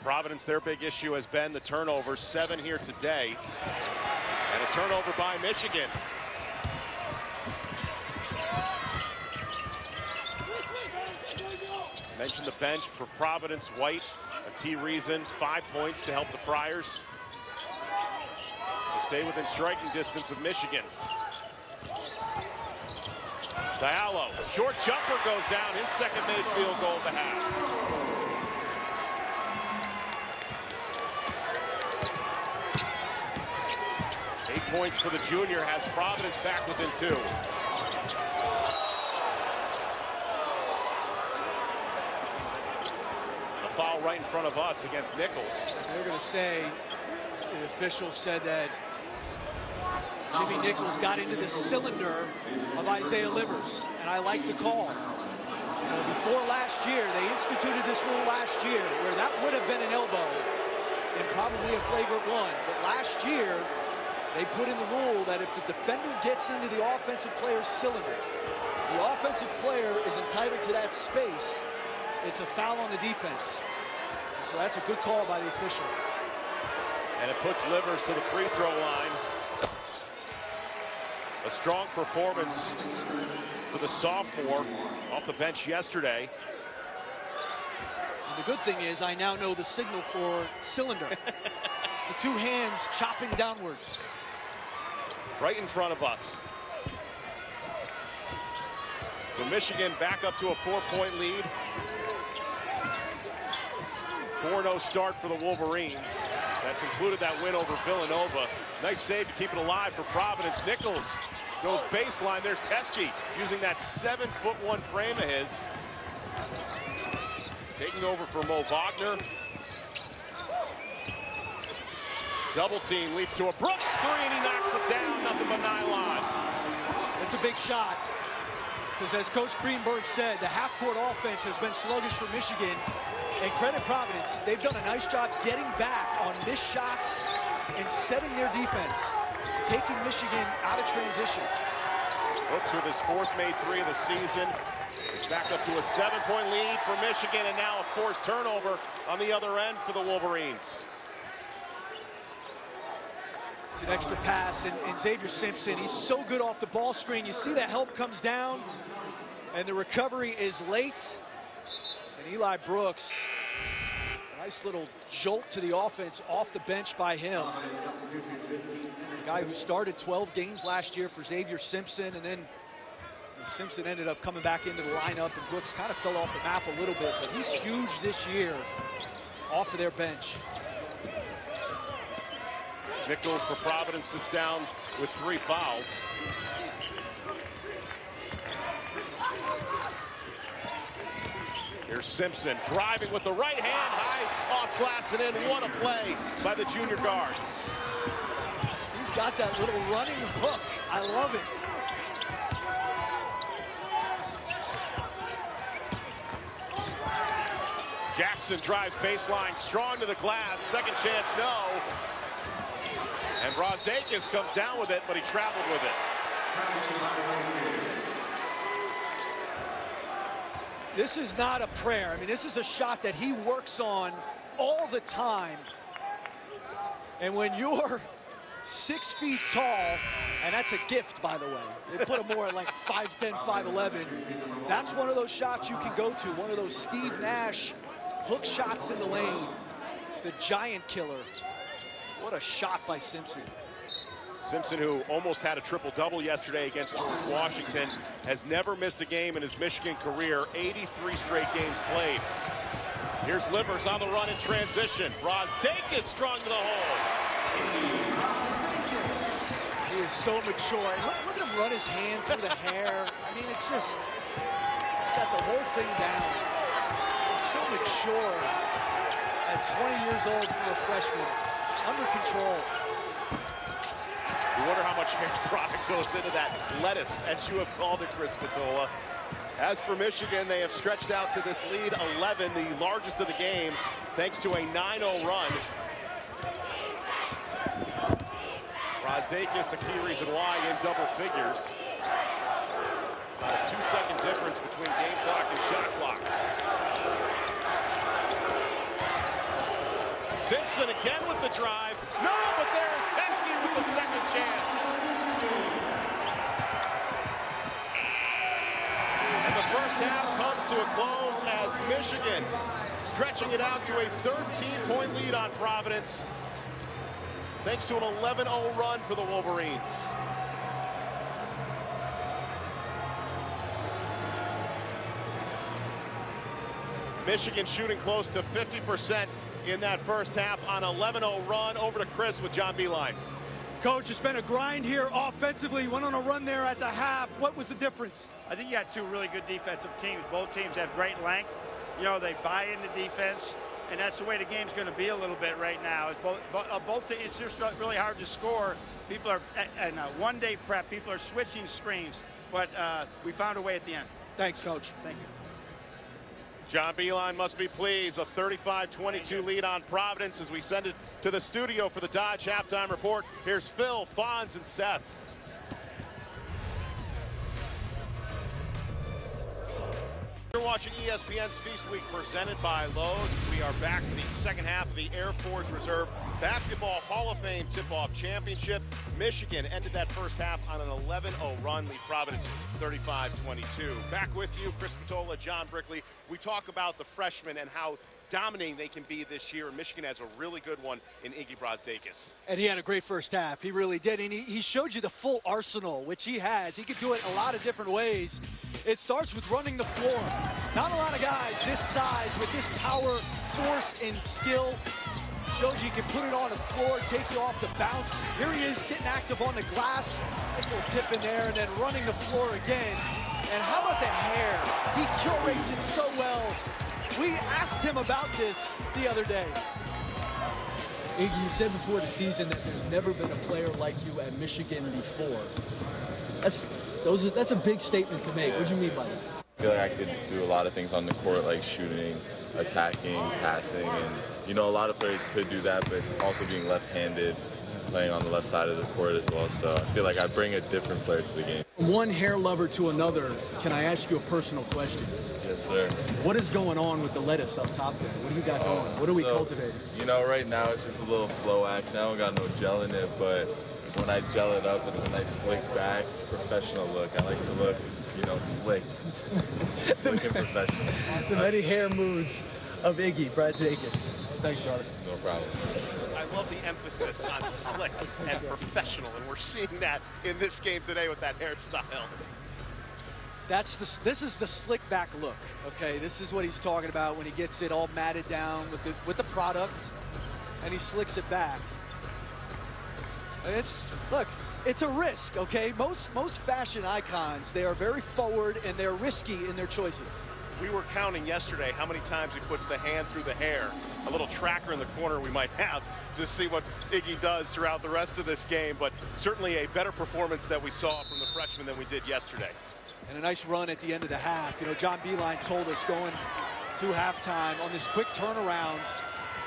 Providence, their big issue has been the turnovers, 7 here today. And a turnover by Michigan. Mentioned the bench for Providence. White, a key reason, 5 points to help the Friars to stay within striking distance of Michigan. Diallo, short jumper goes down, his second made field goal of the half. Points for the junior has Providence back within 2. A foul right in front of us against Nichols. They're going to say, the official said that Jimmy Nichols got into the cylinder of Isaiah Livers, and I like the call. Before last year, they instituted this rule last year where that would have been an elbow and probably a flagrant 1. But last year, they put in the rule that if the defender gets into the offensive player's cylinder, the offensive player is entitled to that space. It's a foul on the defense. So that's a good call by the official. And it puts Livers to the free throw line. A strong performance for the sophomore off the bench yesterday. And the good thing is I now know the signal for cylinder. It's the 2 hands chopping downwards. Right in front of us. So Michigan back up to a 4-point lead. 4-0 start for the Wolverines. That's included that win over Villanova. Nice save to keep it alive for Providence. Nichols goes baseline. There's Teskey using that 7'1" frame of his. Taking over for Mo Wagner. Double team leads to a Brooks 3, and he knocks it down. Nothing but nylon. It's a big shot. Because as Coach Greenberg said, the half-court offense has been sluggish for Michigan. And credit Providence, they've done a nice job getting back on missed shots and setting their defense, taking Michigan out of transition. Brooks with his 4th made 3 of the season. It's back up to a 7-point lead for Michigan, and now a forced turnover on the other end for the Wolverines. It's an extra pass, and Xavier Simpson, he's so good off the ball screen. You see the help comes down, and the recovery is late. And Eli Brooks, nice little jolt to the offense off the bench by him. A guy who started 12 games last year for Xavier Simpson, and then Simpson ended up coming back into the lineup, and Brooks kind of fell off the map a little bit, but he's huge this year off of their bench. Nichols for Providence sits down with 3 fouls. Here's Simpson driving with the right hand, high off glass and in. What a play by the junior guard. He's got that little running hook. I love it. Jackson drives baseline, strong to the glass. Second chance, no. And Brazdeikis comes down with it, but he traveled with it. This is not a prayer. I mean, this is a shot that he works on all the time. And when you're 6 feet tall, and that's a gift, by the way. They put him more at like 5'10", 5'11". That's one of those shots you can go to, one of those Steve Nash hook shots in the lane. The giant killer. What a shot by Simpson. Simpson, who almost had a triple-double yesterday against George Washington, has never missed a game in his Michigan career, 83 straight games played. Here's Livers on the run in transition. Brazdeikis strong to the hole. He is so mature. And look at him run his hand through the hair. I mean, it's just, he's got the whole thing down. He's so mature at 20 years old for a freshman. Under control. You wonder how much hair product goes into that lettuce, as you have called it, Chris Patola. As for Michigan, they have stretched out to this lead 11, the largest of the game, thanks to a 9-0 run. Brazdeikis, a key reason why, in double figures. About a 2-second difference between game clock and shot clock. Simpson again with the drive. No, but there's Teskey with the second chance. And the first half comes to a close as Michigan stretching it out to a 13-point lead on Providence, thanks to an 11-0 run for the Wolverines. Michigan shooting close to 50% in that first half on 11-0 run. Over to Chris with John Beilein. Coach, it's been a grind here offensively. You went on a run there at the half. What was the difference? I think you got two really good defensive teams. Both teams have great length. You know, they buy into defense, and that's the way the game's going to be a little bit right now. It's just really hard to score. People are, in a one-day prep, people are switching screens, but we found a way at the end. Thanks, Coach. Thank you. John Beilein must be pleased. A 35-22 lead on Providence as we send it to the studio for the Dodge halftime report. Here's Phil, Fonz, and Seth. You're watching ESPN's Feast Week presented by Lowe's as we are back for the second half of the Air Force Reserve Basketball Hall of Fame Tip-Off Championship. Michigan ended that first half on an 11-0 run, lead Providence 35-22. Back with you, Chris Patola, John Brickley. We talk about the freshmen and how dominating they can be this year. Michigan has a really good one in Iggy Brazdeikis. And he had a great first half. He really did. And he showed you the full arsenal, which he has. He could do it a lot of different ways. It starts with running the floor. Not a lot of guys this size with this power, force, and skill. Shows you can put it on the floor, take you off the bounce. Here he is getting active on the glass. Nice little tip in there, and then running the floor again. And how about the hair? He curates it so well. We asked him about this the other day. Iggy, you said before the season that there's never been a player like you at Michigan before. That's a big statement to make. What do you mean by that? I feel like I could do a lot of things on the court, like shooting, attacking, passing, and you know, a lot of players could do that, but also being left-handed, playing on the left side of the court as well. So I feel like I bring a different flair to the game. From one hair lover to another, can I ask you a personal question? Yes, sir. What is going on with the lettuce up top there? What do you got going? What are we cultivating? You know, right now it's just a little flow action. I don't got no gel in it, but when I gel it up, it's a nice slick back, professional look. I like to look, you know, slick. Slick and professional. The many hair moods of Iggy Brazdeikis. Thanks, brother. No problem. I love the emphasis on slick and professional, and we're seeing that in this game today with that hairstyle. This is the slick back look. Okay, this is what he's talking about when he gets it all matted down with the product, and he slicks it back. Look, it's a risk. Okay, most fashion icons, they are very forward and they're risky in their choices. We were counting yesterday how many times he puts the hand through the hair. A little tracker in the corner we might have to see what Iggy does throughout the rest of this game, but certainly a better performance that we saw from the freshman than we did yesterday. And a nice run at the end of the half. You know, John Beilein told us going to halftime on this quick turnaround,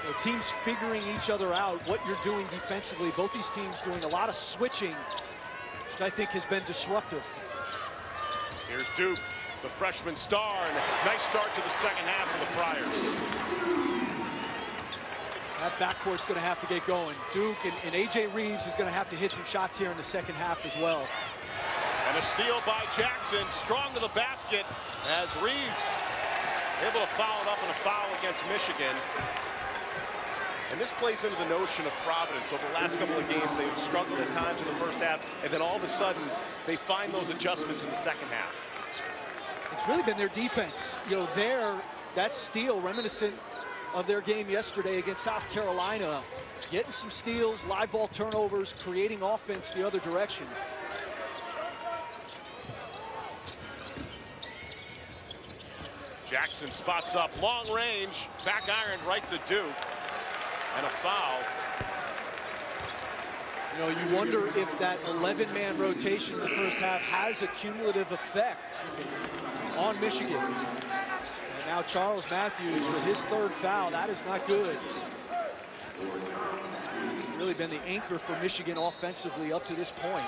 you know, teams figuring each other out, what you're doing defensively. Both these teams doing a lot of switching, which I think has been disruptive. Here's Duke, the freshman star, and a nice start to the second half for the Friars. That backcourt's going to have to get going. Duke and A.J. Reeves is going to have to hit some shots here in the second half as well. And a steal by Jackson, strong to the basket as Reeves able to follow it up in a foul against Michigan. And this plays into the notion of Providence. Over the last couple of games, they've struggled at times in the first half, and then all of a sudden, they find those adjustments in the second half. It's really been their defense. You know, that steal reminiscent of their game yesterday against South Carolina, getting some steals, live ball turnovers, creating offense the other direction. Jackson spots up, long range, back iron right to Duke, and a foul. You know, you wonder if that 11-man rotation in the first half has a cumulative effect on Michigan. And now Charles Matthews with his third foul. That is not good. Really been the anchor for Michigan offensively up to this point.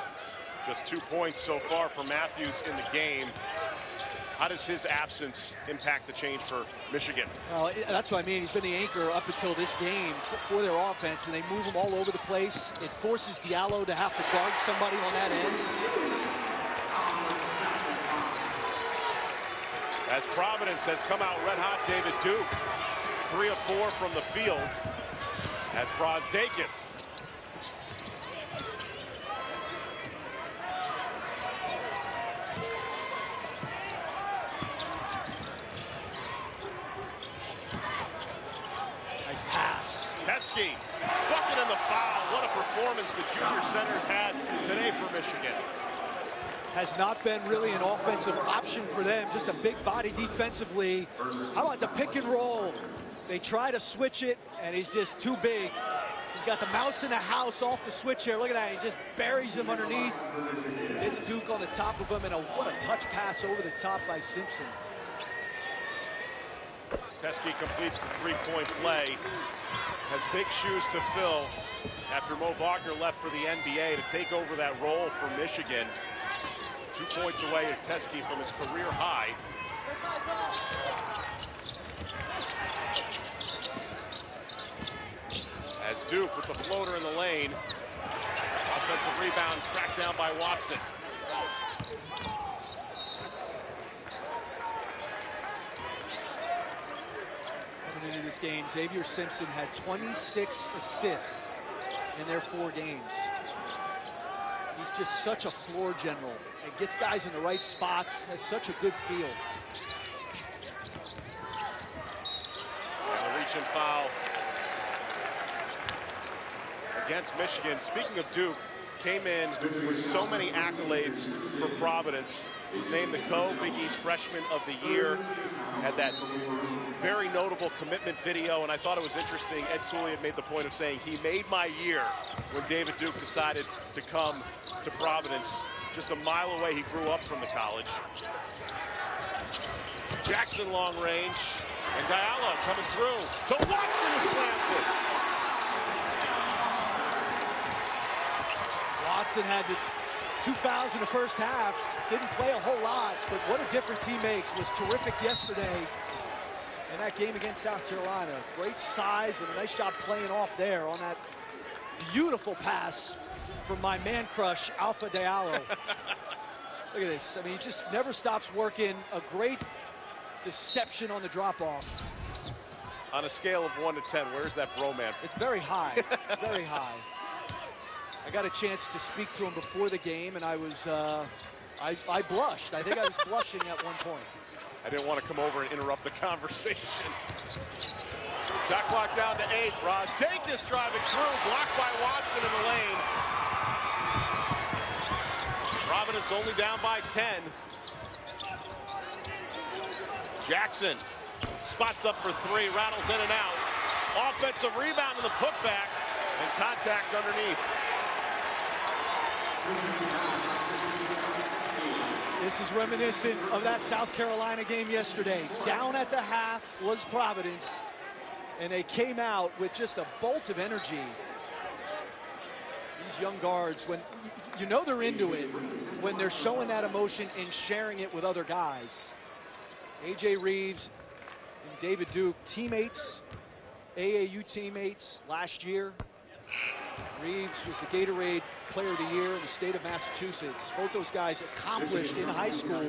Just 2 points so far for Matthews in the game. How does his absence impact the change for Michigan? Well, that's what I mean. He's been the anchor up until this game for their offense, and they move him all over the place. It forces Diallo to have to guard somebody on that end. As Providence has come out red hot, David Duke, 3 of 4 from the field. As Brazdeikis. Teskey, bucket in the foul. What a performance the junior centers had today for Michigan. Has not been really an offensive option for them, just a big body defensively. How about the pick and roll? They try to switch it, and he's just too big. He's got the mouse in the house off the switch here. Look at that, he just buries him underneath. It's Duke on the top of him, and what a touch pass over the top by Simpson. Teskey completes the three-point play. Has big shoes to fill after Mo Wagner left for the NBA to take over that role for Michigan. 2 points away is Teskey from his career high. As Duke with the floater in the lane. Offensive rebound tracked down by Watson. Into this game, Xavier Simpson had 26 assists in their 4 games. He's just such a floor general. It gets guys in the right spots, has such a good feel. And a reach and foul against Michigan. Speaking of Duke, came in with so many accolades for Providence. He was named the Big East Freshman of the Year. Had that very notable commitment video, and I thought it was interesting. Ed Cooley had made the point of saying he made my year when David Duke decided to come to Providence. Just a mile away, he grew up from the college. Jackson long range, and Diallo coming through to Watson, who slams it. Watson had the 2 fouls in the first half, didn't play a whole lot, but what a difference he makes. Was terrific yesterday in that game against South Carolina. Great size and a nice job playing off there on that beautiful pass from my man crush, Alpha Diallo. Look at this. I mean, he just never stops working. A great deception on the drop-off. On a scale of 1 to 10, where's that bromance? It's very high. It's very high. I got a chance to speak to him before the game, and I was, I blushed. I think I was blushing at one point. I didn't want to come over and interrupt the conversation. Shot clock down to 8. Brazdeikis driving through, blocked by Watson in the lane. Providence only down by 10. Jackson spots up for 3, rattles in and out. Offensive rebound in the putback, and contact underneath. This is reminiscent of that South Carolina game yesterday. Down at the half was Providence, and they came out with just a bolt of energy. These young guards, when you know they're into it, when they're showing that emotion and sharing it with other guys. A.J. Reeves and David Duke, teammates, AAU teammates last year. Reeves was the Gatorade Player of the Year in the state of Massachusetts. Both those guys accomplished in high school.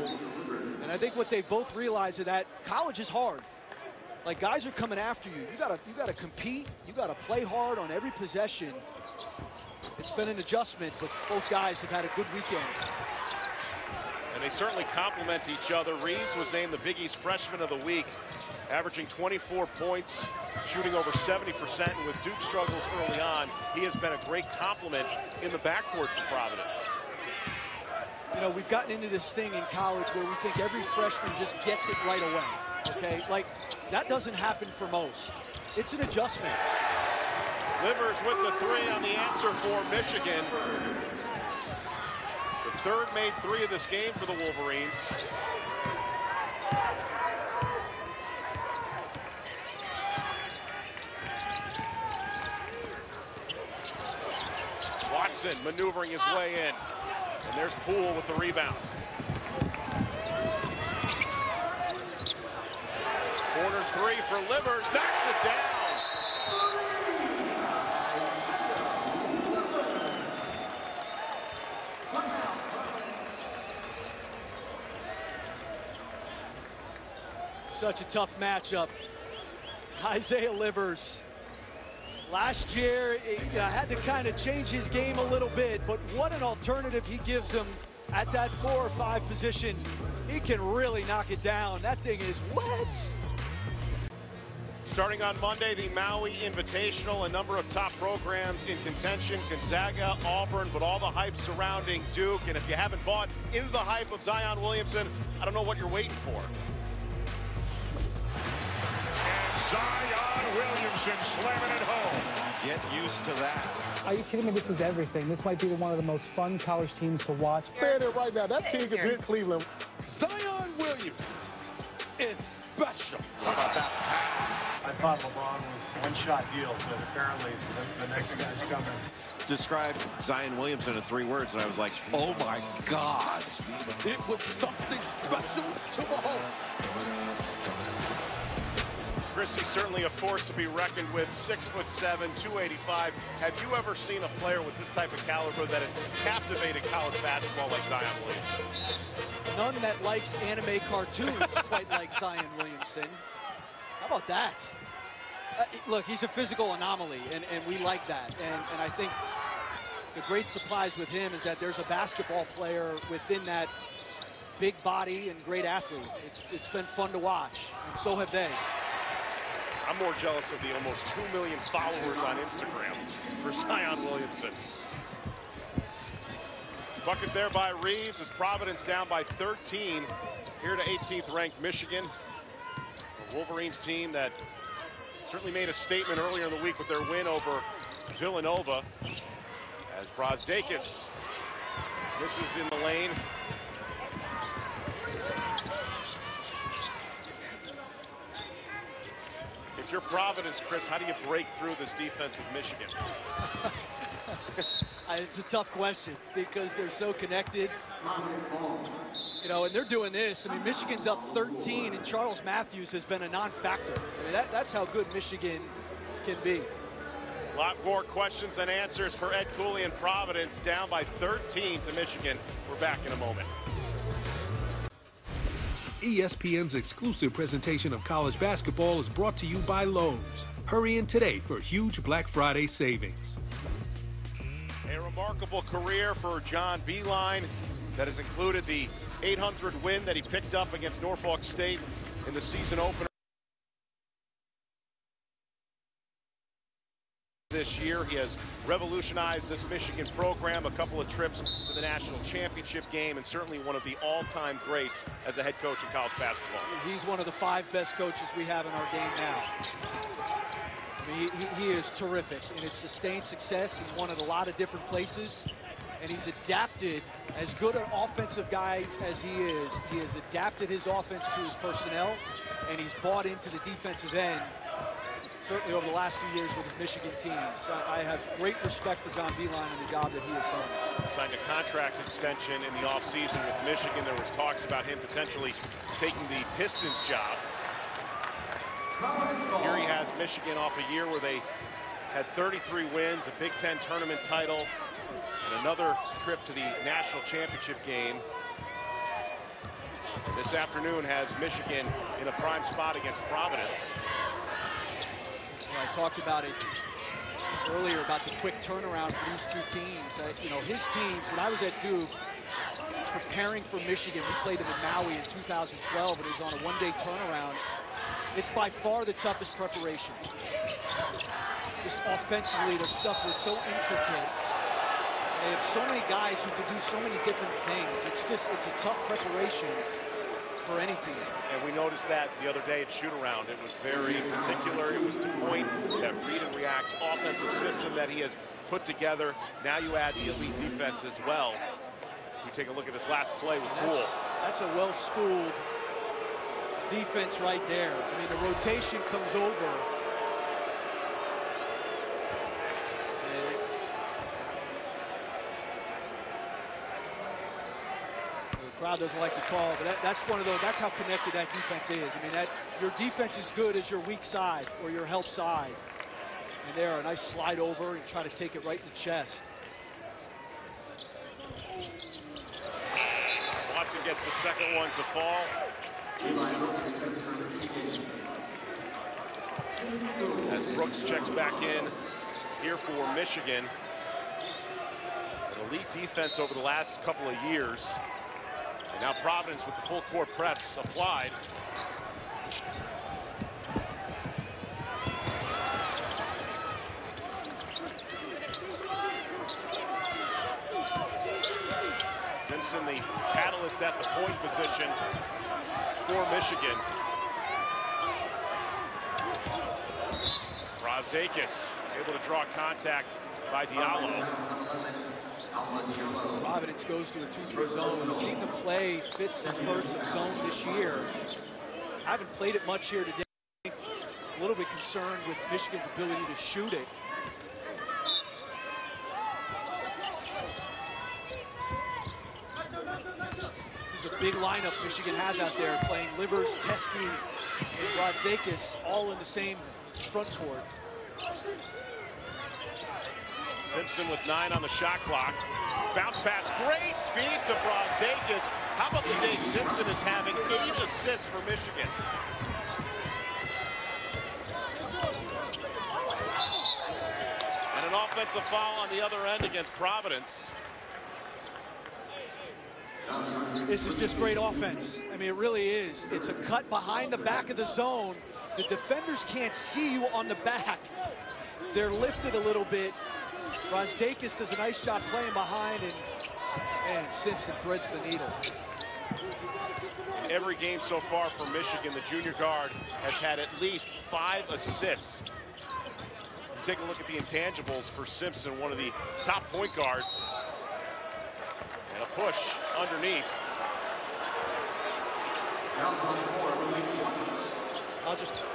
And I think what they both realized is that college is hard. Like, guys are coming after you. You gotta compete. You gotta play hard on every possession. It's been an adjustment, but both guys have had a good weekend. And they certainly complement each other. Reeves was named the Big East Freshman of the Week, averaging 24 points, shooting over 70%. And with Duke's struggles early on, he has been a great complement in the backcourt for Providence. You know, we've gotten into this thing in college where we think every freshman just gets it right away. okay? Like, that doesn't happen for most. It's an adjustment. Livers with the three on the answer for Michigan. The third made three of this game for the Wolverines. Watson maneuvering his way in. And there's Poole with the rebound. Corner three for Livers, knocks it down. Such a tough matchup. Isaiah Livers. Last year, he had to kind of change his game a little bit, but what an alternative he gives him at that 4 or 5 position. He can really knock it down. That thing is wet. Starting on Monday, the Maui Invitational, a number of top programs in contention, Gonzaga, Auburn, but all the hype surrounding Duke. And if you haven't bought into the hype of Zion Williamson, I don't know what you're waiting for. And Zion Williamson slamming it home. Get used to that. Are you kidding me? This is everything. This might be one of the most fun college teams to watch. Saying it right now, that team could beat Cleveland. Zion Williamson is special. How about that pass? I thought LeBron was one-shot deal, but apparently the next guy's coming. Described Zion Williamson in 3 words, and I was like, oh my God. It was something special to behold. Chris, he's certainly a force to be reckoned with. 6'7", 285. Have you ever seen a player with this type of caliber that has captivated college basketball like Zion Williamson? None that likes anime cartoons quite like Zion Williamson. How about that? Look, he's a physical anomaly, and we like that. And I think the great surprise with him is that there's a basketball player within that big body and great athlete. It's been fun to watch, and so have they. I'm more jealous of the almost 2 million followers on Instagram for Zion Williamson. Bucket there by Reeves as Providence down by 13. Here to 18th ranked Michigan. The Wolverines team that certainly made a statement earlier in the week with their win over Villanova. As Brazdeikis misses in the lane. If you're Providence, Chris, how do you break through this defense of Michigan? It's a tough question because they're so connected. You know, and they're doing this. I mean, Michigan's up 13, and Charles Matthews has been a non-factor. I mean, that's how good Michigan can be. A lot more questions than answers for Ed Cooley and Providence, down by 13 to Michigan. We're back in a moment. ESPN's exclusive presentation of college basketball is brought to you by Lowe's. Hurry in today for huge Black Friday savings. A remarkable career for John Beilein that has included the 800 win that he picked up against Norfolk State in the season opener this year. He has revolutionized this Michigan program, a couple of trips to the national championship game, and certainly one of the all-time greats as a head coach in college basketball. He's one of the 5 best coaches we have in our game now. I mean, he is terrific, and it's sustained success. He's won at a lot of different places, and he's adapted. As good an offensive guy as he has adapted his offense to his personnel, and he's bought into the defensive end, certainly over the last few years with his Michigan team. So I have great respect for John Beilein and the job that he has done. Signed a contract extension in the offseason with Michigan. There was talks about him potentially taking the Pistons job. Here he has Michigan off a year where they had 33 wins, a Big Ten tournament title, and another trip to the national championship game. This afternoon has Michigan in a prime spot against Providence. I talked about it earlier about the quick turnaround for these 2 teams. You know, his teams, when I was at Duke, preparing for Michigan, we played them in Maui in 2012, and it was on a 1-day turnaround. It's by far the toughest preparation. Just offensively, the stuff was so intricate. They have so many guys who can do so many different things. It's a tough preparation for any team. And we noticed that the other day at shoot-around. It was very particular. It was to point that read and react offensive system that he has put together. Now you add the elite defense as well. We take a look at this last play with Poole. That's a well-schooled defense right there. I mean, the rotation comes over. The crowd doesn't like the call, but that's one of those. That's how connected that defense is. I mean, your defense is good as your weak side or your help side. And there, a nice slide over and try to take it right in the chest. Watson gets the second one to fall. As Brooks checks back in here for Michigan. An elite defense over the last couple of years. And now Providence with the full court press applied. Simpson, the catalyst at the point position for Michigan. Brazdeikis able to draw contact by Diallo. Providence goes to a 2-3 zone. We've seen them play fits and spurts of zone this year. Haven't played it much here today. A little bit concerned with Michigan's ability to shoot it. This is a big lineup Michigan has out there, playing Livers, Teske, and Brazdeikis all in the same front court. Simpson with 9 on the shot clock. Bounce pass, great feed to Brazdeikis. How about the day Simpson is having 8 assists for Michigan? And an offensive foul on the other end against Providence. This is just great offense. I mean, it really is. It's a cut behind the back of the zone. The defenders can't see you on the back. They're lifted a little bit. Brazdeikis does a nice job playing behind, and Simpson threads the needle. Every game so far for Michigan, the junior guard has had at least 5 assists. Take a look at the intangibles for Simpson, one of the top point guards. And a push underneath. I'll just...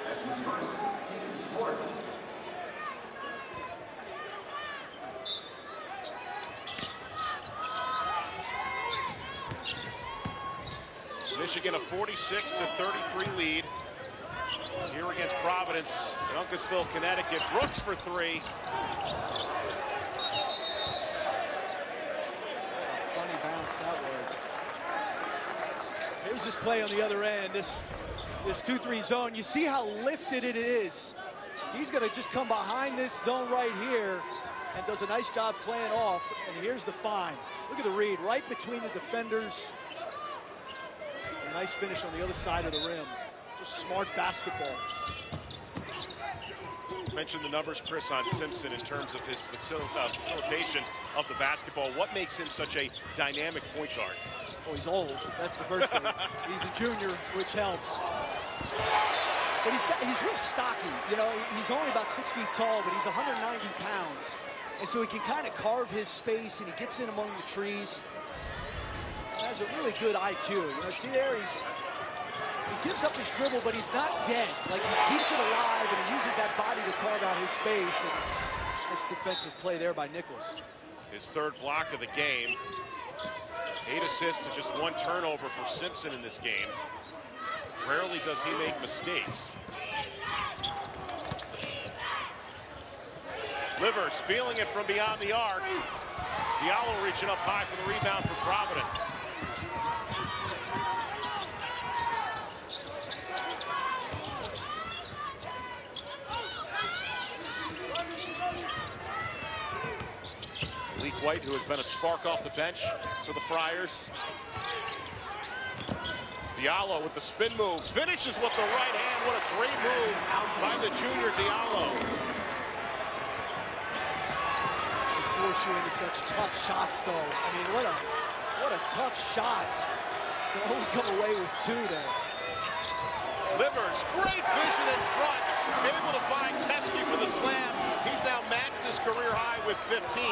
That's his first team sport. Michigan a 46-33 lead here against Providence in Uncasville, Connecticut. Brooks for 3. Funny bounce that was. Here's this play on the other end. This 2-3 zone. You see how lifted it is. He's going to just come behind this zone right here and does a nice job playing off. And here's the find. Look at the read right between the defenders. A nice finish on the other side of the rim. Just smart basketball. Mentioned the numbers, Chris, on Simpson in terms of his facilitation of the basketball. What makes him such a dynamic point guard? Oh, he's old. That's the first thing. He's a junior, which helps. But he's real stocky. You know, he's only about 6 feet tall, but he's 190 pounds. And so he can kind of carve his space, and he gets in among the trees. Has a really good IQ. You know, see there, he gives up his dribble, but he's not dead. Like, he keeps it alive, and he uses that body to carve out his space. And nice defensive play there by Nichols. His 3rd block of the game. 8 assists and just 1 turnover for Simpson in this game. Rarely does he make mistakes. Livers feeling it from beyond the arc. Diallo reaching up high for the rebound for Providence. Malik White, who has been a spark off the bench for the Friars. Diallo with the spin move, finishes with the right hand. What a great move by the junior Diallo. Force you into such tough shots, though. I mean, what a tough shot Can only come away with 2 there. Livers, great vision in front, able to find Teskey for the slam. He's now matched his career high with 15.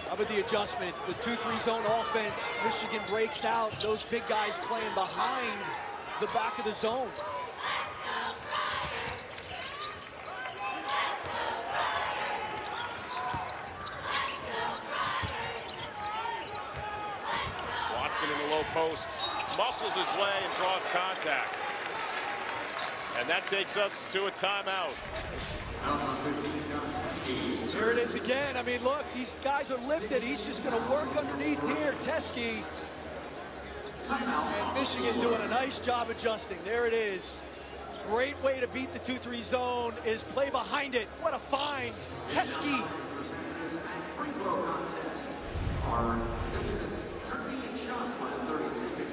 How about the adjustment? The 2-3 zone offense. Michigan breaks out. Those big guys playing behind the back of the zone. Watson in the low post, muscles his way and draws contact. And that takes us to a timeout. Here it is again. I mean, look, these guys are lifted. He's just going to work underneath here. Teskey. And Michigan doing a nice job adjusting. There it is. Great way to beat the 2-3 zone is play behind it. What a find. Teskey.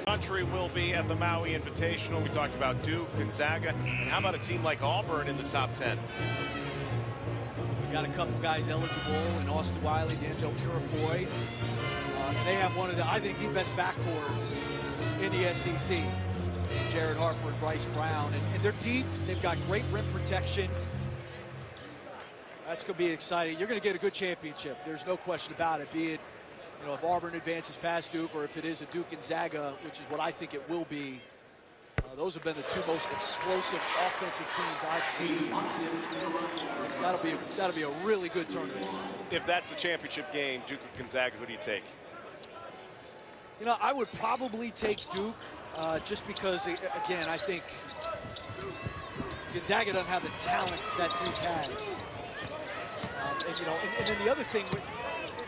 Country will be at the Maui Invitational. We talked about Duke, Gonzaga, and how about a team like Auburn in the top 10? We got a couple guys eligible in Austin Wiley, D'Angelo Purifoy. And they have one of the, I think, the best backcourt in the SEC. Jared Harper and Bryce Brown. And they're deep. They've got great rim protection. That's going to be exciting. You're going to get a good championship. There's no question about it. Be it, you know, if Auburn advances past Duke, or if it is a Duke Gonzaga, which is what I think it will be. Those have been the 2 most explosive offensive teams I've seen. That'll be a really good tournament. If that's the championship game, Duke or Gonzaga, who do you take? You know, I would probably take Duke, just because, again, I think Gonzaga doesn't have the talent that Duke has. And you know, and then the other thing,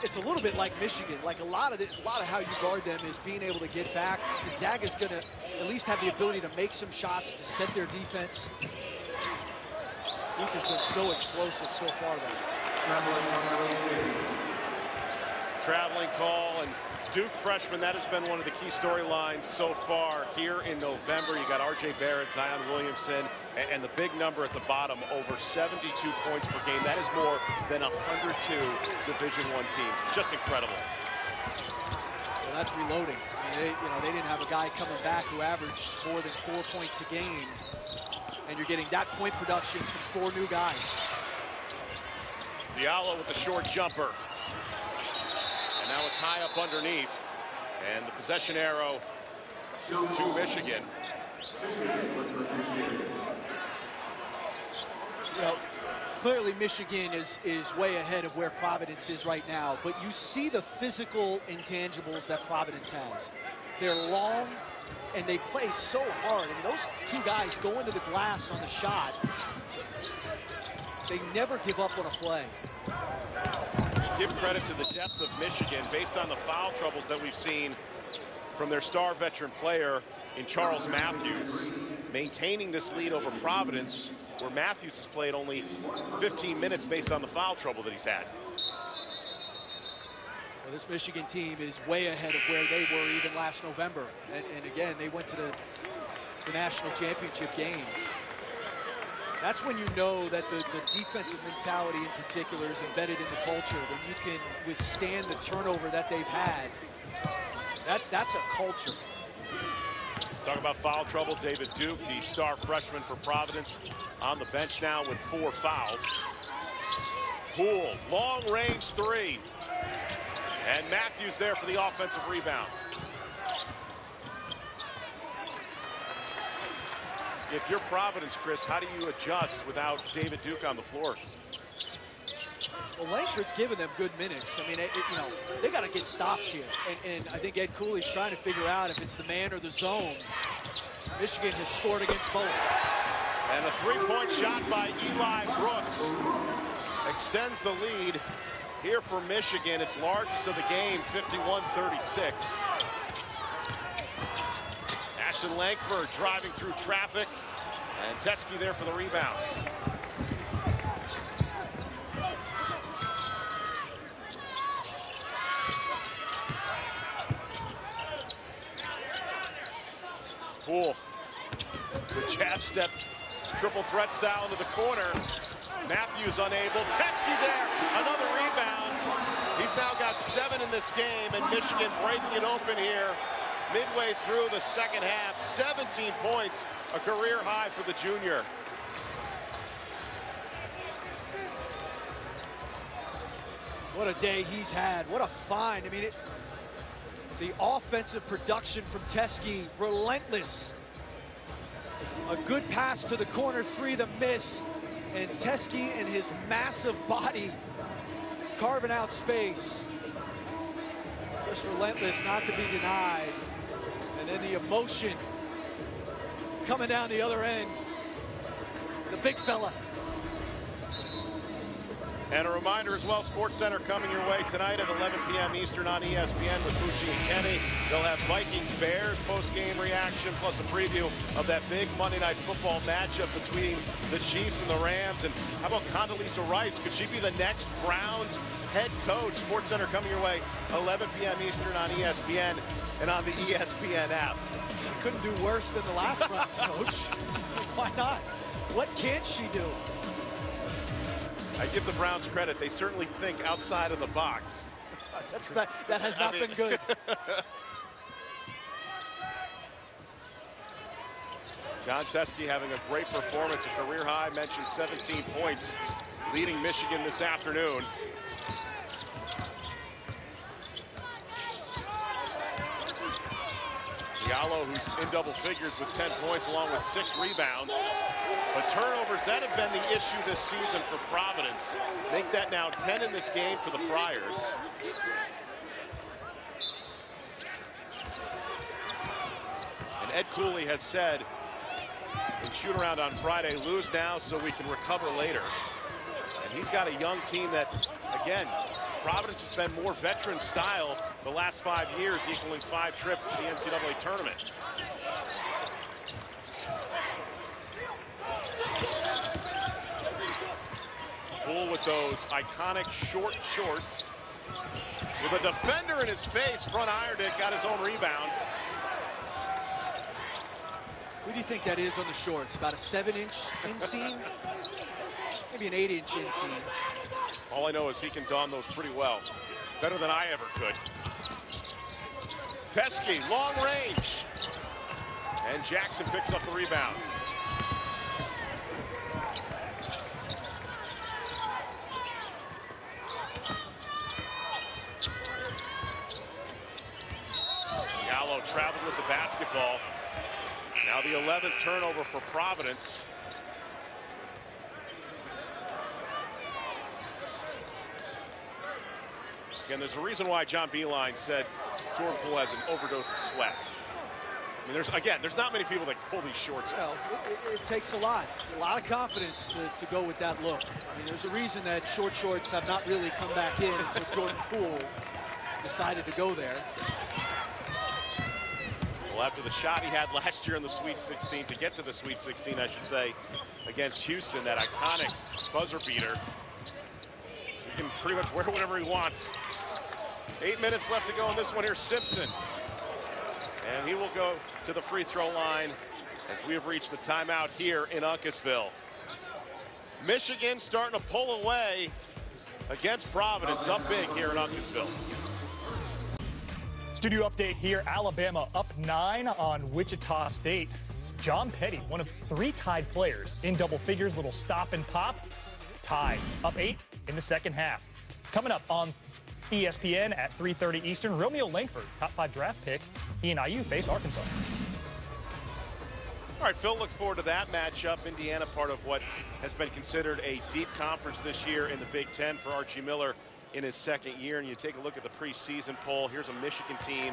it's a little bit like Michigan. Like a lot of how you guard them is being able to get back. Gonzaga's going to at least have the ability to make some shots to set their defense. Duke has been so explosive so far, though. Traveling call, and Duke freshman, that has been one of the key storylines so far here in November. You got R.J. Barrett, Zion Williamson, and the big number at the bottom, over 72 points per game. That is more than 102 Division I teams. It's just incredible. Well, that's reloading. I mean, they didn't have a guy coming back who averaged more than 4 points a game, and you're getting that point production from 4 new guys. Diallo with the short jumper. And now a tie up underneath. And the possession arrow to Michigan. Well, clearly Michigan is way ahead of where Providence is right now, but you see the physical intangibles that Providence has. They're long and they play so hard. I mean, those 2 guys go into the glass on the shot. They never give up on a play. Give credit to the depth of Michigan based on the foul troubles that we've seen from their star veteran player in Charles Matthews, maintaining this lead over Providence, where Matthews has played only 15 minutes based on the foul trouble that he's had. Well, this Michigan team is way ahead of where they were even last November. And again, they went to the national championship game. That's when you know that the defensive mentality in particular is embedded in the culture. When you can withstand the turnover that they've had, that's a culture. Talk about foul trouble. David Duke, the star freshman for Providence, on the bench now with 4 fouls. Poole, long range 3. And Matthews there for the offensive rebound. If you're Providence, Chris, how do you adjust without David Duke on the floor? Well, Langford's giving them good minutes. I mean, you know, they got to get stops here. And I think Ed Cooley's trying to figure out if it's the man or the zone. Michigan has scored against both. And a 3-point shot by Eli Brooks extends the lead here for Michigan. It's largest of the game, 51-36. Ashton Langford driving through traffic, and Teskey there for the rebound. Poole, the jab step, triple threat style into the corner. Matthews unable. Teskey there, another rebound. He's now got 7 in this game, and Michigan breaking it open here midway through the second half. 17 points, a career high for the junior. What a day he's had. What a find. I mean, the offensive production from Teske, relentless. A good pass to the corner three, the miss. And Teske and his massive body carving out space. Just relentless, not to be denied. And then the emotion coming down the other end. The big fella. And a reminder as well, SportsCenter coming your way tonight at 11 p.m. Eastern on ESPN with Bucci and Kenny. They'll have Vikings-Bears post-game reaction, plus a preview of that big Monday Night Football matchup between the Chiefs and the Rams. And how about Condoleezza Rice? Could she be the next Browns head coach? SportsCenter coming your way 11 p.m. Eastern on ESPN and on the ESPN app. She couldn't do worse than the last Browns coach. Why not? What can't she do? I give the Browns credit. They certainly think outside of the box. That has not been good. John Teske having a great performance, a career high, mentioned 17 points, leading Michigan this afternoon. Diallo, who's in double figures with 10 points along with 6 rebounds. But turnovers, that have been the issue this season for Providence. Make that now 10 in this game for the Friars. And Ed Cooley has said in shoot-around on Friday, lose now so we can recover later. And he's got a young team that, again, Providence has been more veteran style the last 5 years, equaling 5 trips to the NCAA tournament. Poole with those iconic short shorts. With a defender in his face, front ironed it, got his own rebound. What do you think that is on the shorts? About a 7-inch inseam? Maybe an 8-inch inseam. All I know is he can don those pretty well. Better than I ever could. Teske, long range. And Jackson picks up the rebound. Diallo traveled with the basketball. Now the 11th turnover for Providence. Again, there's a reason why John Beilein said Jordan Poole has an overdose of swag. I mean, there's not many people that can pull these shorts well, off. It takes a lot of confidence to go with that look. I mean, there's a reason that short shorts have not really come back in until Jordan Poole decided to go there. Well, after the shot he had last year in the Sweet 16, to get to the Sweet 16, I should say, against Houston, that iconic buzzer beater, he can pretty much wear whatever he wants. 8 minutes left to go in this one here. Simpson. And he will go to the free throw line as we have reached a timeout here in Uncasville. Michigan starting to pull away against Providence, up big here in Uncasville. Studio update here. Alabama up 9 on Wichita State. John Petty, one of 3 tied players in double figures, little stop and pop, tied. Up 8 in the second half. Coming up on ESPN at 3:30 Eastern, Romeo Langford, top 5 draft pick. He and IU face Arkansas. All right, Phil, look forward to that matchup. Indiana, part of what has been considered a deep conference this year in the Big Ten for Archie Miller in his second year. And you take a look at the preseason poll. Here's a Michigan team,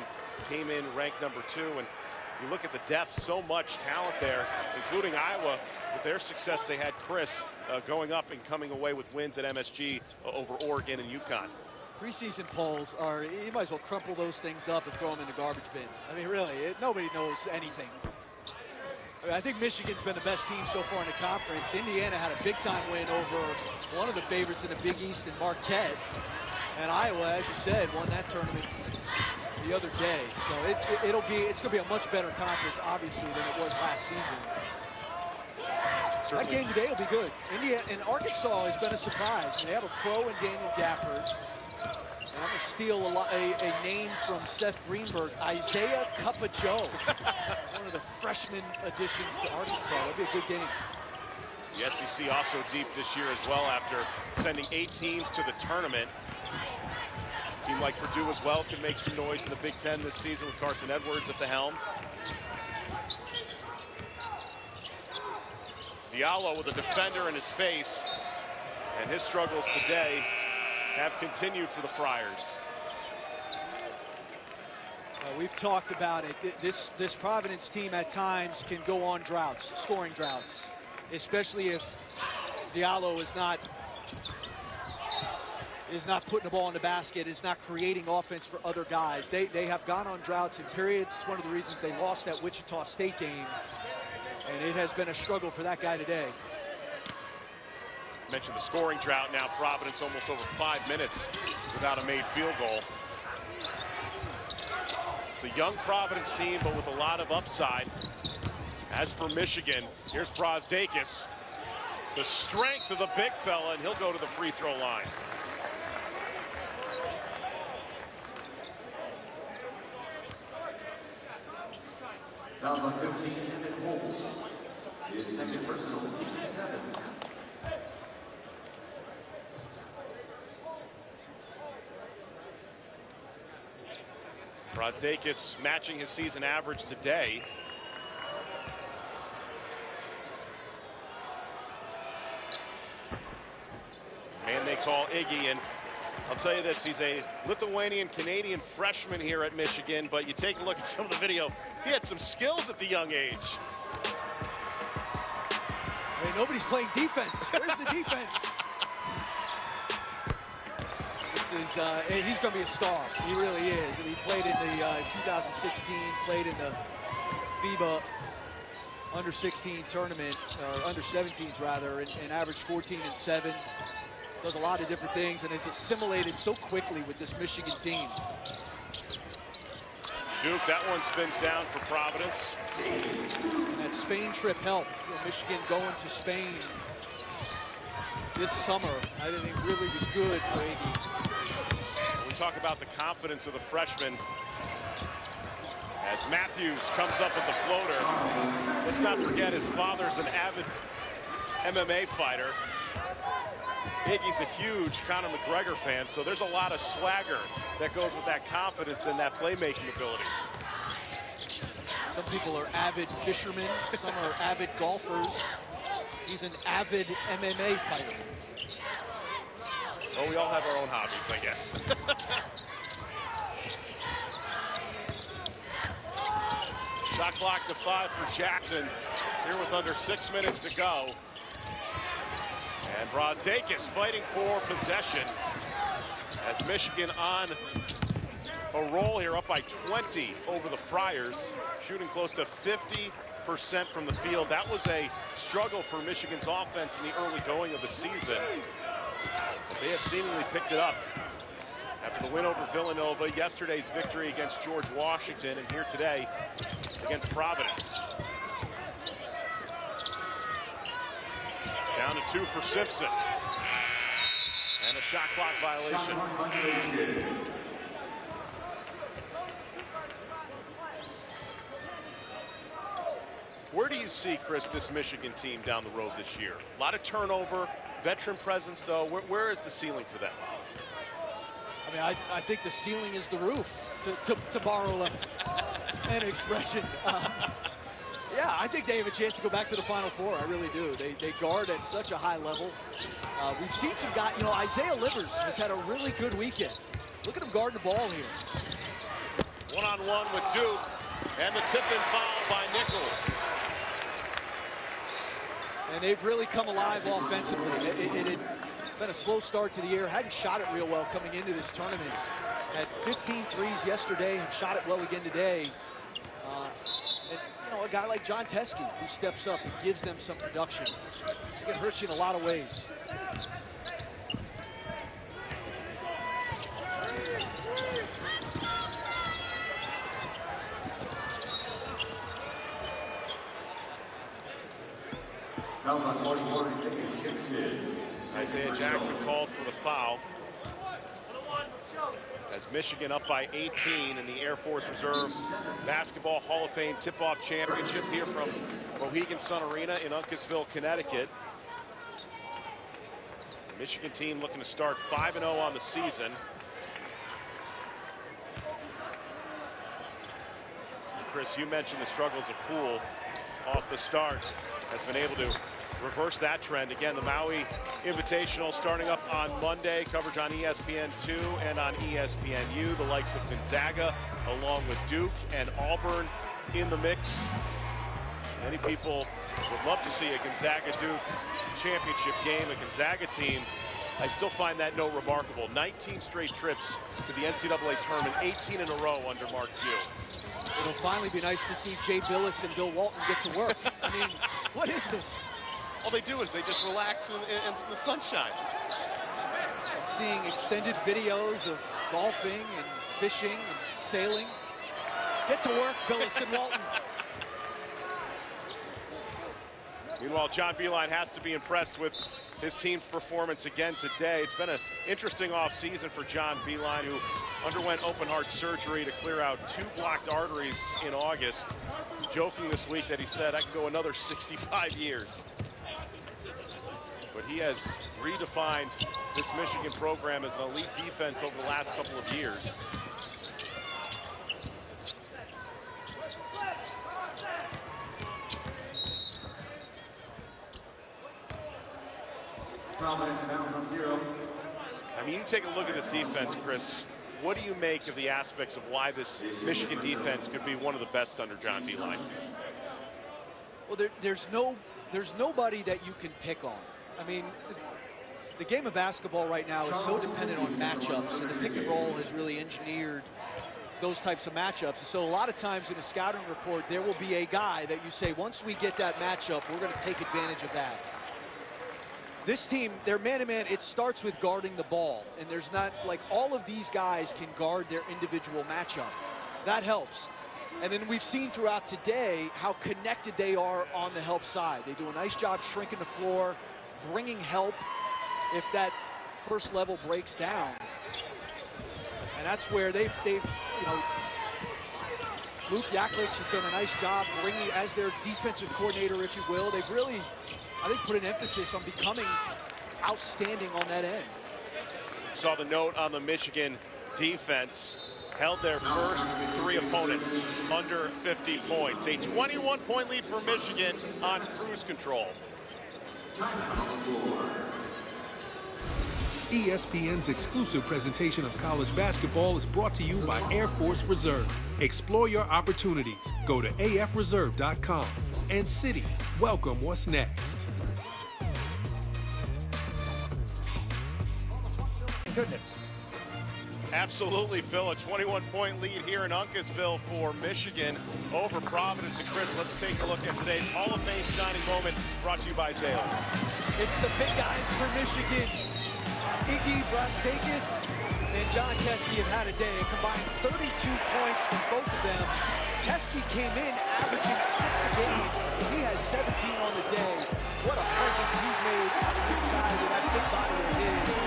came in ranked number 2. And you look at the depth, so much talent there, including Iowa. With their success, they had Chris going up and coming away with wins at MSG over Oregon and UConn. Preseason polls are, you might as well crumple those things up and throw them in the garbage bin. I mean, really, nobody knows anything. I mean, I think Michigan's been the best team so far in the conference. Indiana had a big-time win over one of the favorites in the Big East in Marquette. And Iowa, as you said, won that tournament the other day. So it's going to be a much better conference, obviously, than it was last season. Certainly. That game today will be good. Indiana and Arkansas has been a surprise. They have a pro in Daniel Gafford. I'm going to steal a name from Seth Greenberg, Isaiah Cup of Joe. One of the freshman additions to Arkansas. That'd be a good game. The SEC also deep this year as well after sending 8 teams to the tournament. A team like Purdue as well can make some noise in the Big Ten this season with Carson Edwards at the helm. Diallo with a defender in his face, and his struggles today have continued for the Friars. We've talked about it. This Providence team at times can go on droughts, scoring droughts, especially if Diallo is not putting the ball in the basket, is not creating offense for other guys. They have gone on droughts in periods. It's one of the reasons they lost that Wichita State game, and it has been a struggle for that guy today. Mentioned the scoring drought now. Providence almost over 5 minutes without a made field goal. It's a young Providence team, but with a lot of upside. As for Michigan, here's Brazdeikis. The strength of the big fella, and he'll go to the free throw line. Fouls on 15, Emmett Holtz. His second personal, team 7. Brazdeikis matching his season average today. Man they call Iggy, and I'll tell you this, he's a Lithuanian-Canadian freshman here at Michigan, but you take a look at some of the video, he had some skills at the young age. Hey, nobody's playing defense. Where's the defense? This is, he's going to be a star. He really is. And he played in the 2016, played in the FIBA under-16 tournament, or under-17s rather, and averaged 14 and 7. Does a lot of different things and is assimilated so quickly with this Michigan team. Duke, that one spins down for Providence. And that Spain trip helped. Michigan going to Spain this summer, I think really was good for Iggy. We talk about the confidence of the freshman as Matthews comes up with the floater. Let's not forget his father's an avid MMA fighter. Iggy's a huge Conor McGregor fan, so there's a lot of swagger that goes with that confidence and that playmaking ability. Some people are avid fishermen, some are avid golfers. He's an avid MMA fighter. Well, we all have our own hobbies, I guess. Shot clock to 5 for Jackson, here with under 6 minutes to go. And Brazdeikis fighting for possession as Michigan on a roll here, up by 20 over the Friars, shooting close to 50% from the field. That was a struggle for Michigan's offense in the early going of the season. But they have seemingly picked it up after the win over Villanova, yesterday's victory against George Washington, and here today against Providence. Down to 2 for Simpson. And a shot clock violation. Where do you see, Chris, this Michigan team down the road this year? A lot of turnover, veteran presence, though. Where is the ceiling for them? I mean, I think the ceiling is the roof, to borrow an expression. Yeah, I think they have a chance to go back to the Final Four. I really do. They guard at such a high level. We've seen some guys, you know, Isaiah Livers has had a really good weekend. Look at him guarding the ball here. One-on-one with Duke, and the tip-in foul by Nichols. And they've really come alive offensively. It had been a slow start to the year. Hadn't shot it real well coming into this tournament. Had 15 threes yesterday, and shot it well again today. And, you know, a guy like John Teskey who steps up and gives them some production. It can hurt you in a lot of ways. Isaiah Jackson called for the foul. As Michigan up by 18 in the Air Force Reserve Basketball Hall of Fame Tip-Off Championship here from Mohegan Sun Arena in Uncasville, Connecticut. The Michigan team looking to start 5-0 on the season. Chris, you mentioned the struggles of Poole off the start, has been able to reverse that trend. Again, the Maui Invitational starting up on Monday. Coverage on ESPN2 and on ESPNU. The likes of Gonzaga, along with Duke and Auburn in the mix. Many people would love to see a Gonzaga-Duke championship game, a Gonzaga team. I still find that note remarkable. 19 straight trips to the NCAA tournament, 18 in a row under Mark Few. It'll finally be nice to see Jay Billis and Bill Walton get to work. I mean, what is this? All they do is they just relax in the sunshine. I'm seeing extended videos of golfing and fishing and sailing. Get to work, Billis and Walton. Meanwhile, John Beilein has to be impressed with his team's performance again today. It's been an interesting offseason for John Beilein, who underwent open-heart surgery to clear out 2 blocked arteries in August. Joking this week that he said, I can go another 65 years. But he has redefined this Michigan program as an elite defense over the last couple of years. Providence downs on 0. I mean, you take a look at this defense, Chris. What do you make of the aspects of why this Michigan defense could be one of the best under John Beilein? Well, there's nobody that you can pick on. I mean, the game of basketball right now is so dependent on matchups, and the pick and roll has really engineered those types of matchups. So a lot of times in a scouting report, there will be a guy that you say, once we get that matchup, we're going to take advantage of that. This team, their man-to-man, it starts with guarding the ball. And there's not, like, all of these guys can guard their individual matchup. That helps. And then we've seen throughout today how connected they are on the help side. They do a nice job shrinking the floor, bringing help if that first level breaks down. And that's where they've you know, Luke Yaklich has done a nice job bringing, as their defensive coordinator, if you will. They've really, I think, put an emphasis on becoming outstanding on that end. Saw the note on the Michigan defense. Held their first 3 opponents under 50 points. A 21-point lead for Michigan on cruise control. ESPN's exclusive presentation of college basketball is brought to you by Air Force Reserve. Explore your opportunities. Go to afreserve.com. And Citi, welcome what's next. Couldn't it? Absolutely, Phil. A 21-point lead here in Uncasville for Michigan over Providence. And Chris, let's take a look at today's Hall of Fame shining moment, brought to you by Zales. It's the big guys for Michigan. Iggy Brazdeikis and John Teske have had a day. A combined 32 points from both of them. Teske came in averaging 6 a game. He has 17 on the day. What a presence he's made on the inside with that big body of his.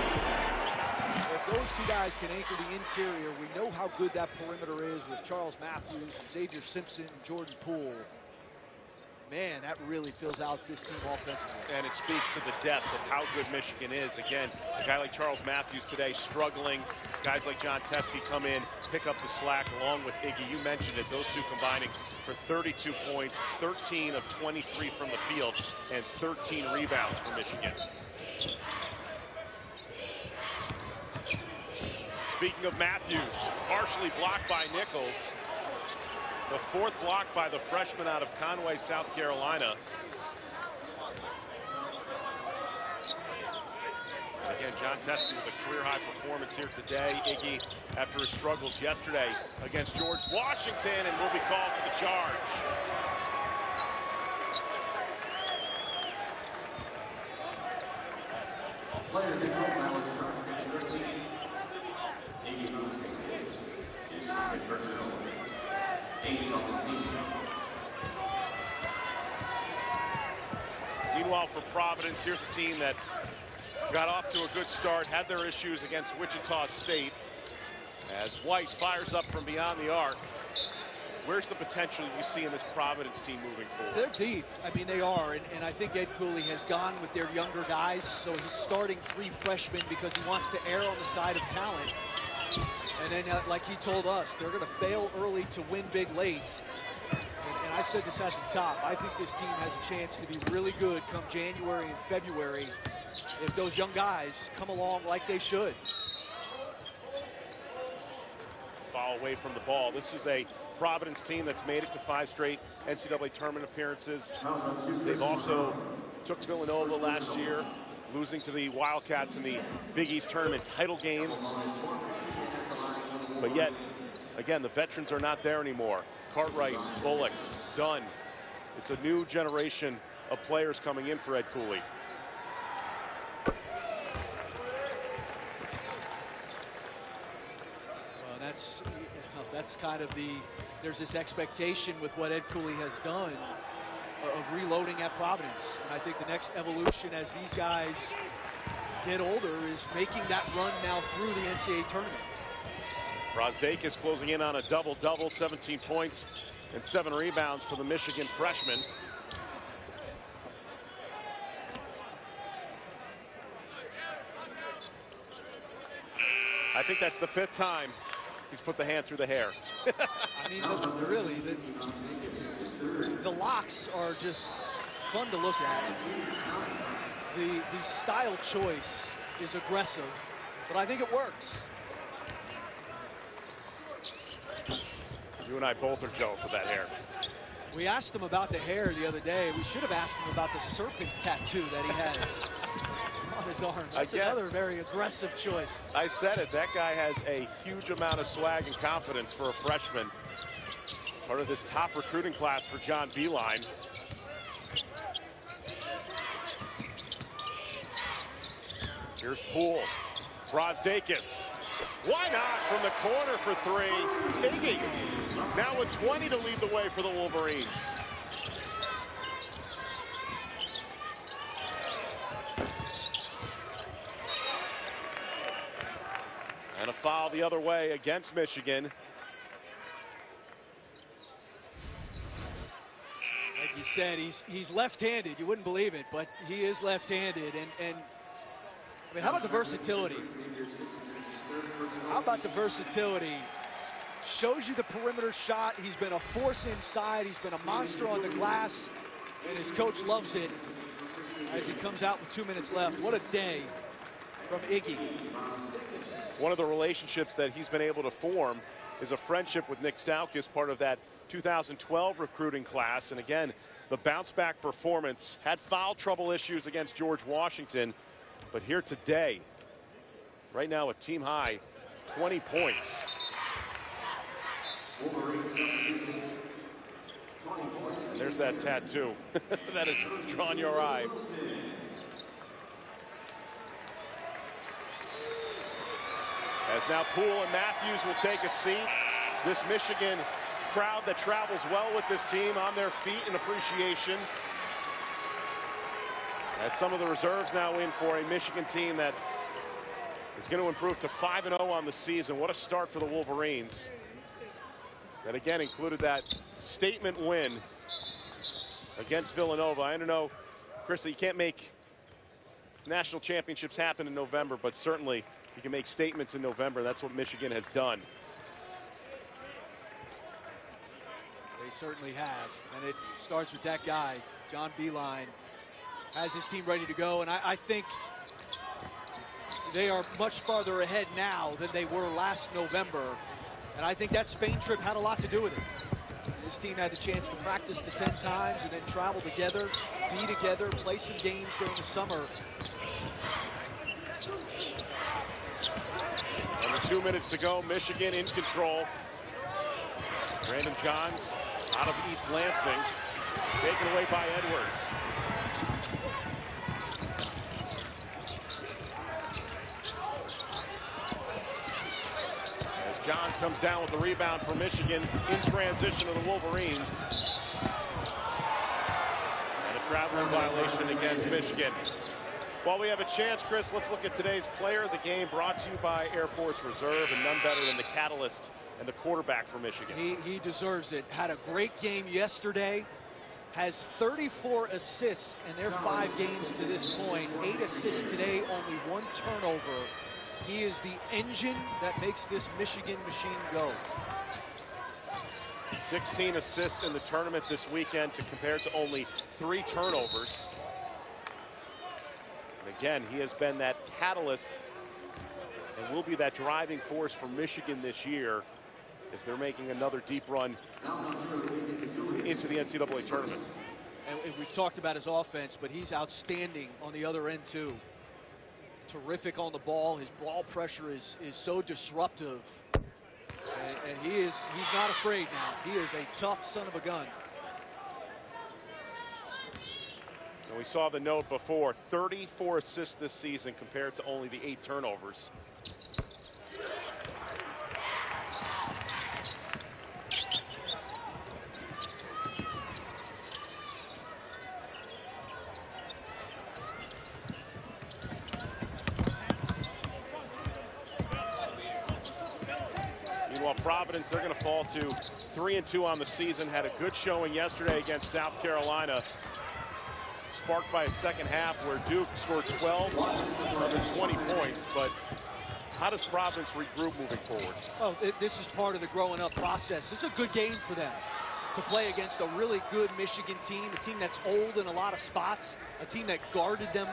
Those 2 guys can anchor the interior. We know how good that perimeter is with Charles Matthews, Xavier Simpson, and Jordan Poole. Man, that really fills out this team offensively. And it speaks to the depth of how good Michigan is. Again, a guy like Charles Matthews today struggling. Guys like John Teske come in, pick up the slack along with Iggy. You mentioned it, those 2 combining for 32 points, 13 of 23 from the field, and 13 rebounds for Michigan. Speaking of Matthews, partially blocked by Nichols. The 4th block by the freshman out of Conway, South Carolina. And again, John Teske with a career-high performance here today. Iggy, after his struggles yesterday against George Washington, and will be called for the charge. Player control foul is turned against 13. Iggy Brazdeikis is second personal. 8 on the team. Meanwhile, for Providence, here's a team that got off to a good start, had their issues against Wichita State. As White fires up from beyond the arc. Where's the potential you see in this Providence team moving forward? They're deep. I mean, they are. And I think Ed Cooley has gone with their younger guys. So he's starting 3 freshmen because he wants to err on the side of talent. And then, like he told us, they're going to fail early to win big late. And I said this at the top. I think this team has a chance to be really good come January and February if those young guys come along like they should. Foul away from the ball. This is a Providence team that's made it to 5 straight NCAA tournament appearances. They've also took Villanova last year, losing to the Wildcats in the Big East tournament title game. But yet, again, the veterans are not there anymore. Cartwright, Bullock, Dunn. It's a new generation of players coming in for Ed Cooley. That's kind of there's this expectation with what Ed Cooley has done of reloading at Providence. And I think the next evolution as these guys get older is making that run now through the NCAA tournament. Brosdakis closing in on a double-double, 17 points and 7 rebounds for the Michigan freshman. I think that's the 5th time he's put the hand through the hair. I mean, really, the locks are just fun to look at. The style choice is aggressive, but I think it works. You and I both are jealous of that hair. We asked him about the hair the other day. We should have asked him about the serpent tattoo that he has on his arm. That's another very aggressive choice. I said it. That guy has a huge amount of swag and confidence for a freshman. Part of this top recruiting class for John Beilein. Here's Poole. Brosdakis. Why not from the corner for 3? Iggy now with 20 to lead the way for the Wolverines. And a foul the other way against Michigan. Like you said, he's left-handed. You wouldn't believe it, but he is left-handed. And I mean, how about the versatility? How about the versatility? Shows you the perimeter shot. He's been a force inside. He's been a monster on the glass, and his coach loves it as he comes out with 2 minutes left. What a day from Iggy. One of the relationships that he's been able to form is a friendship with Nick Staukis, part of that 2012 recruiting class. And again, the bounce-back performance. Had foul trouble issues against George Washington, but here today, right now a team high 20 points. And there's that tattoo that has drawn your eye. As now Poole and Matthews will take a seat. This Michigan crowd that travels well with this team on their feet in appreciation. As some of the reserves now in for a Michigan team that is going to improve to 5-0 on the season. What a start for the Wolverines. That again included that statement win against Villanova. I don't know, Chris, that you can't make national championships happen in November, but certainly you can make statements in November. That's what Michigan has done. They certainly have, and it starts with that guy, John Beilein, has his team ready to go, and I think they are much farther ahead now than they were last November, and I think that Spain trip had a lot to do with it. This team had the chance to practice the 10 times and then travel together, be together, play some games during the summer. Under 2 minutes to go, Michigan in control. Brandon Johns out of East Lansing, taken away by Edwards. As Johns comes down with the rebound for Michigan in transition to the Wolverines. And a traveling violation against Michigan. While we have a chance, Chris, let's look at today's player of the game, brought to you by Air Force Reserve, and none better than the catalyst and the quarterback for Michigan. He deserves it. Had a great game yesterday. Has 34 assists in their 5 games to this point. 8 assists today, only 1 turnover. He is the engine that makes this Michigan machine go. 16 assists in the tournament this weekend to compare to only 3 turnovers. And again, he has been that catalyst and will be that driving force for Michigan this year if they're making another deep run into the NCAA tournament. And we've talked about his offense, but he's outstanding on the other end too. Terrific on the ball. His ball pressure is so disruptive. And he's not afraid now. He is a tough son of a gun. And we saw the note before, 34 assists this season compared to only the 8 turnovers. Meanwhile, Providence, they're going to fall to 3-2 on the season. Had a good showing yesterday against South Carolina. Sparked by a second half where Duke scored 12 of his 20 points. But how does Providence regroup moving forward? Oh, this is part of the growing up process. This is a good game for them to play against a really good Michigan team, a team that's old in a lot of spots, a team that guarded them.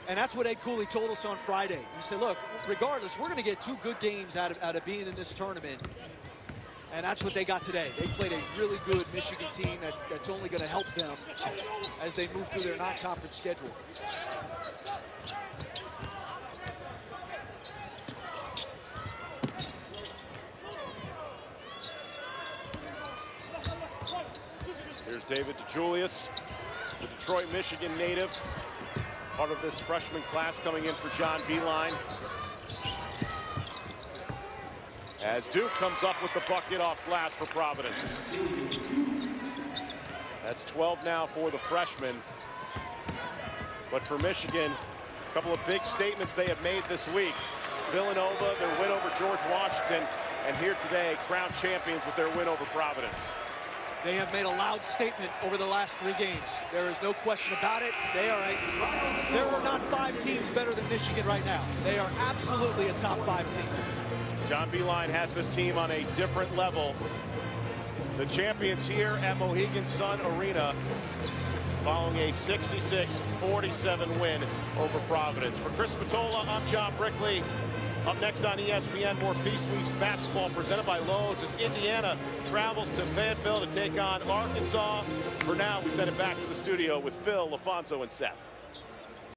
And that's what Ed Cooley told us on Friday. He said, look, regardless, we're going to get 2 good games out of being in this tournament. And that's what they got today. They played a really good Michigan team that's only going to help them as they move through their non-conference schedule. Here's David DeJulius, the Detroit, Michigan native, part of this freshman class coming in for John Beilein. As Duke comes up with the bucket off glass for Providence. That's 12 now for the freshman. But for Michigan, a couple of big statements they have made this week. Villanova, their win over George Washington, and here today, crowned champions with their win over Providence. They have made a loud statement over the last 3 games. There is no question about it. There are not 5 teams better than Michigan right now. They are absolutely a top 5 team. John Beilein has this team on a different level. The champions here at Mohegan Sun Arena following a 66-47 win over Providence. For Chris Spatola, I'm John Brickley. Up next on ESPN, more Feast Weeks basketball presented by Lowe's as Indiana travels to Fayetteville to take on Arkansas. For now, we send it back to the studio with Phil, LaFonso, and Seth.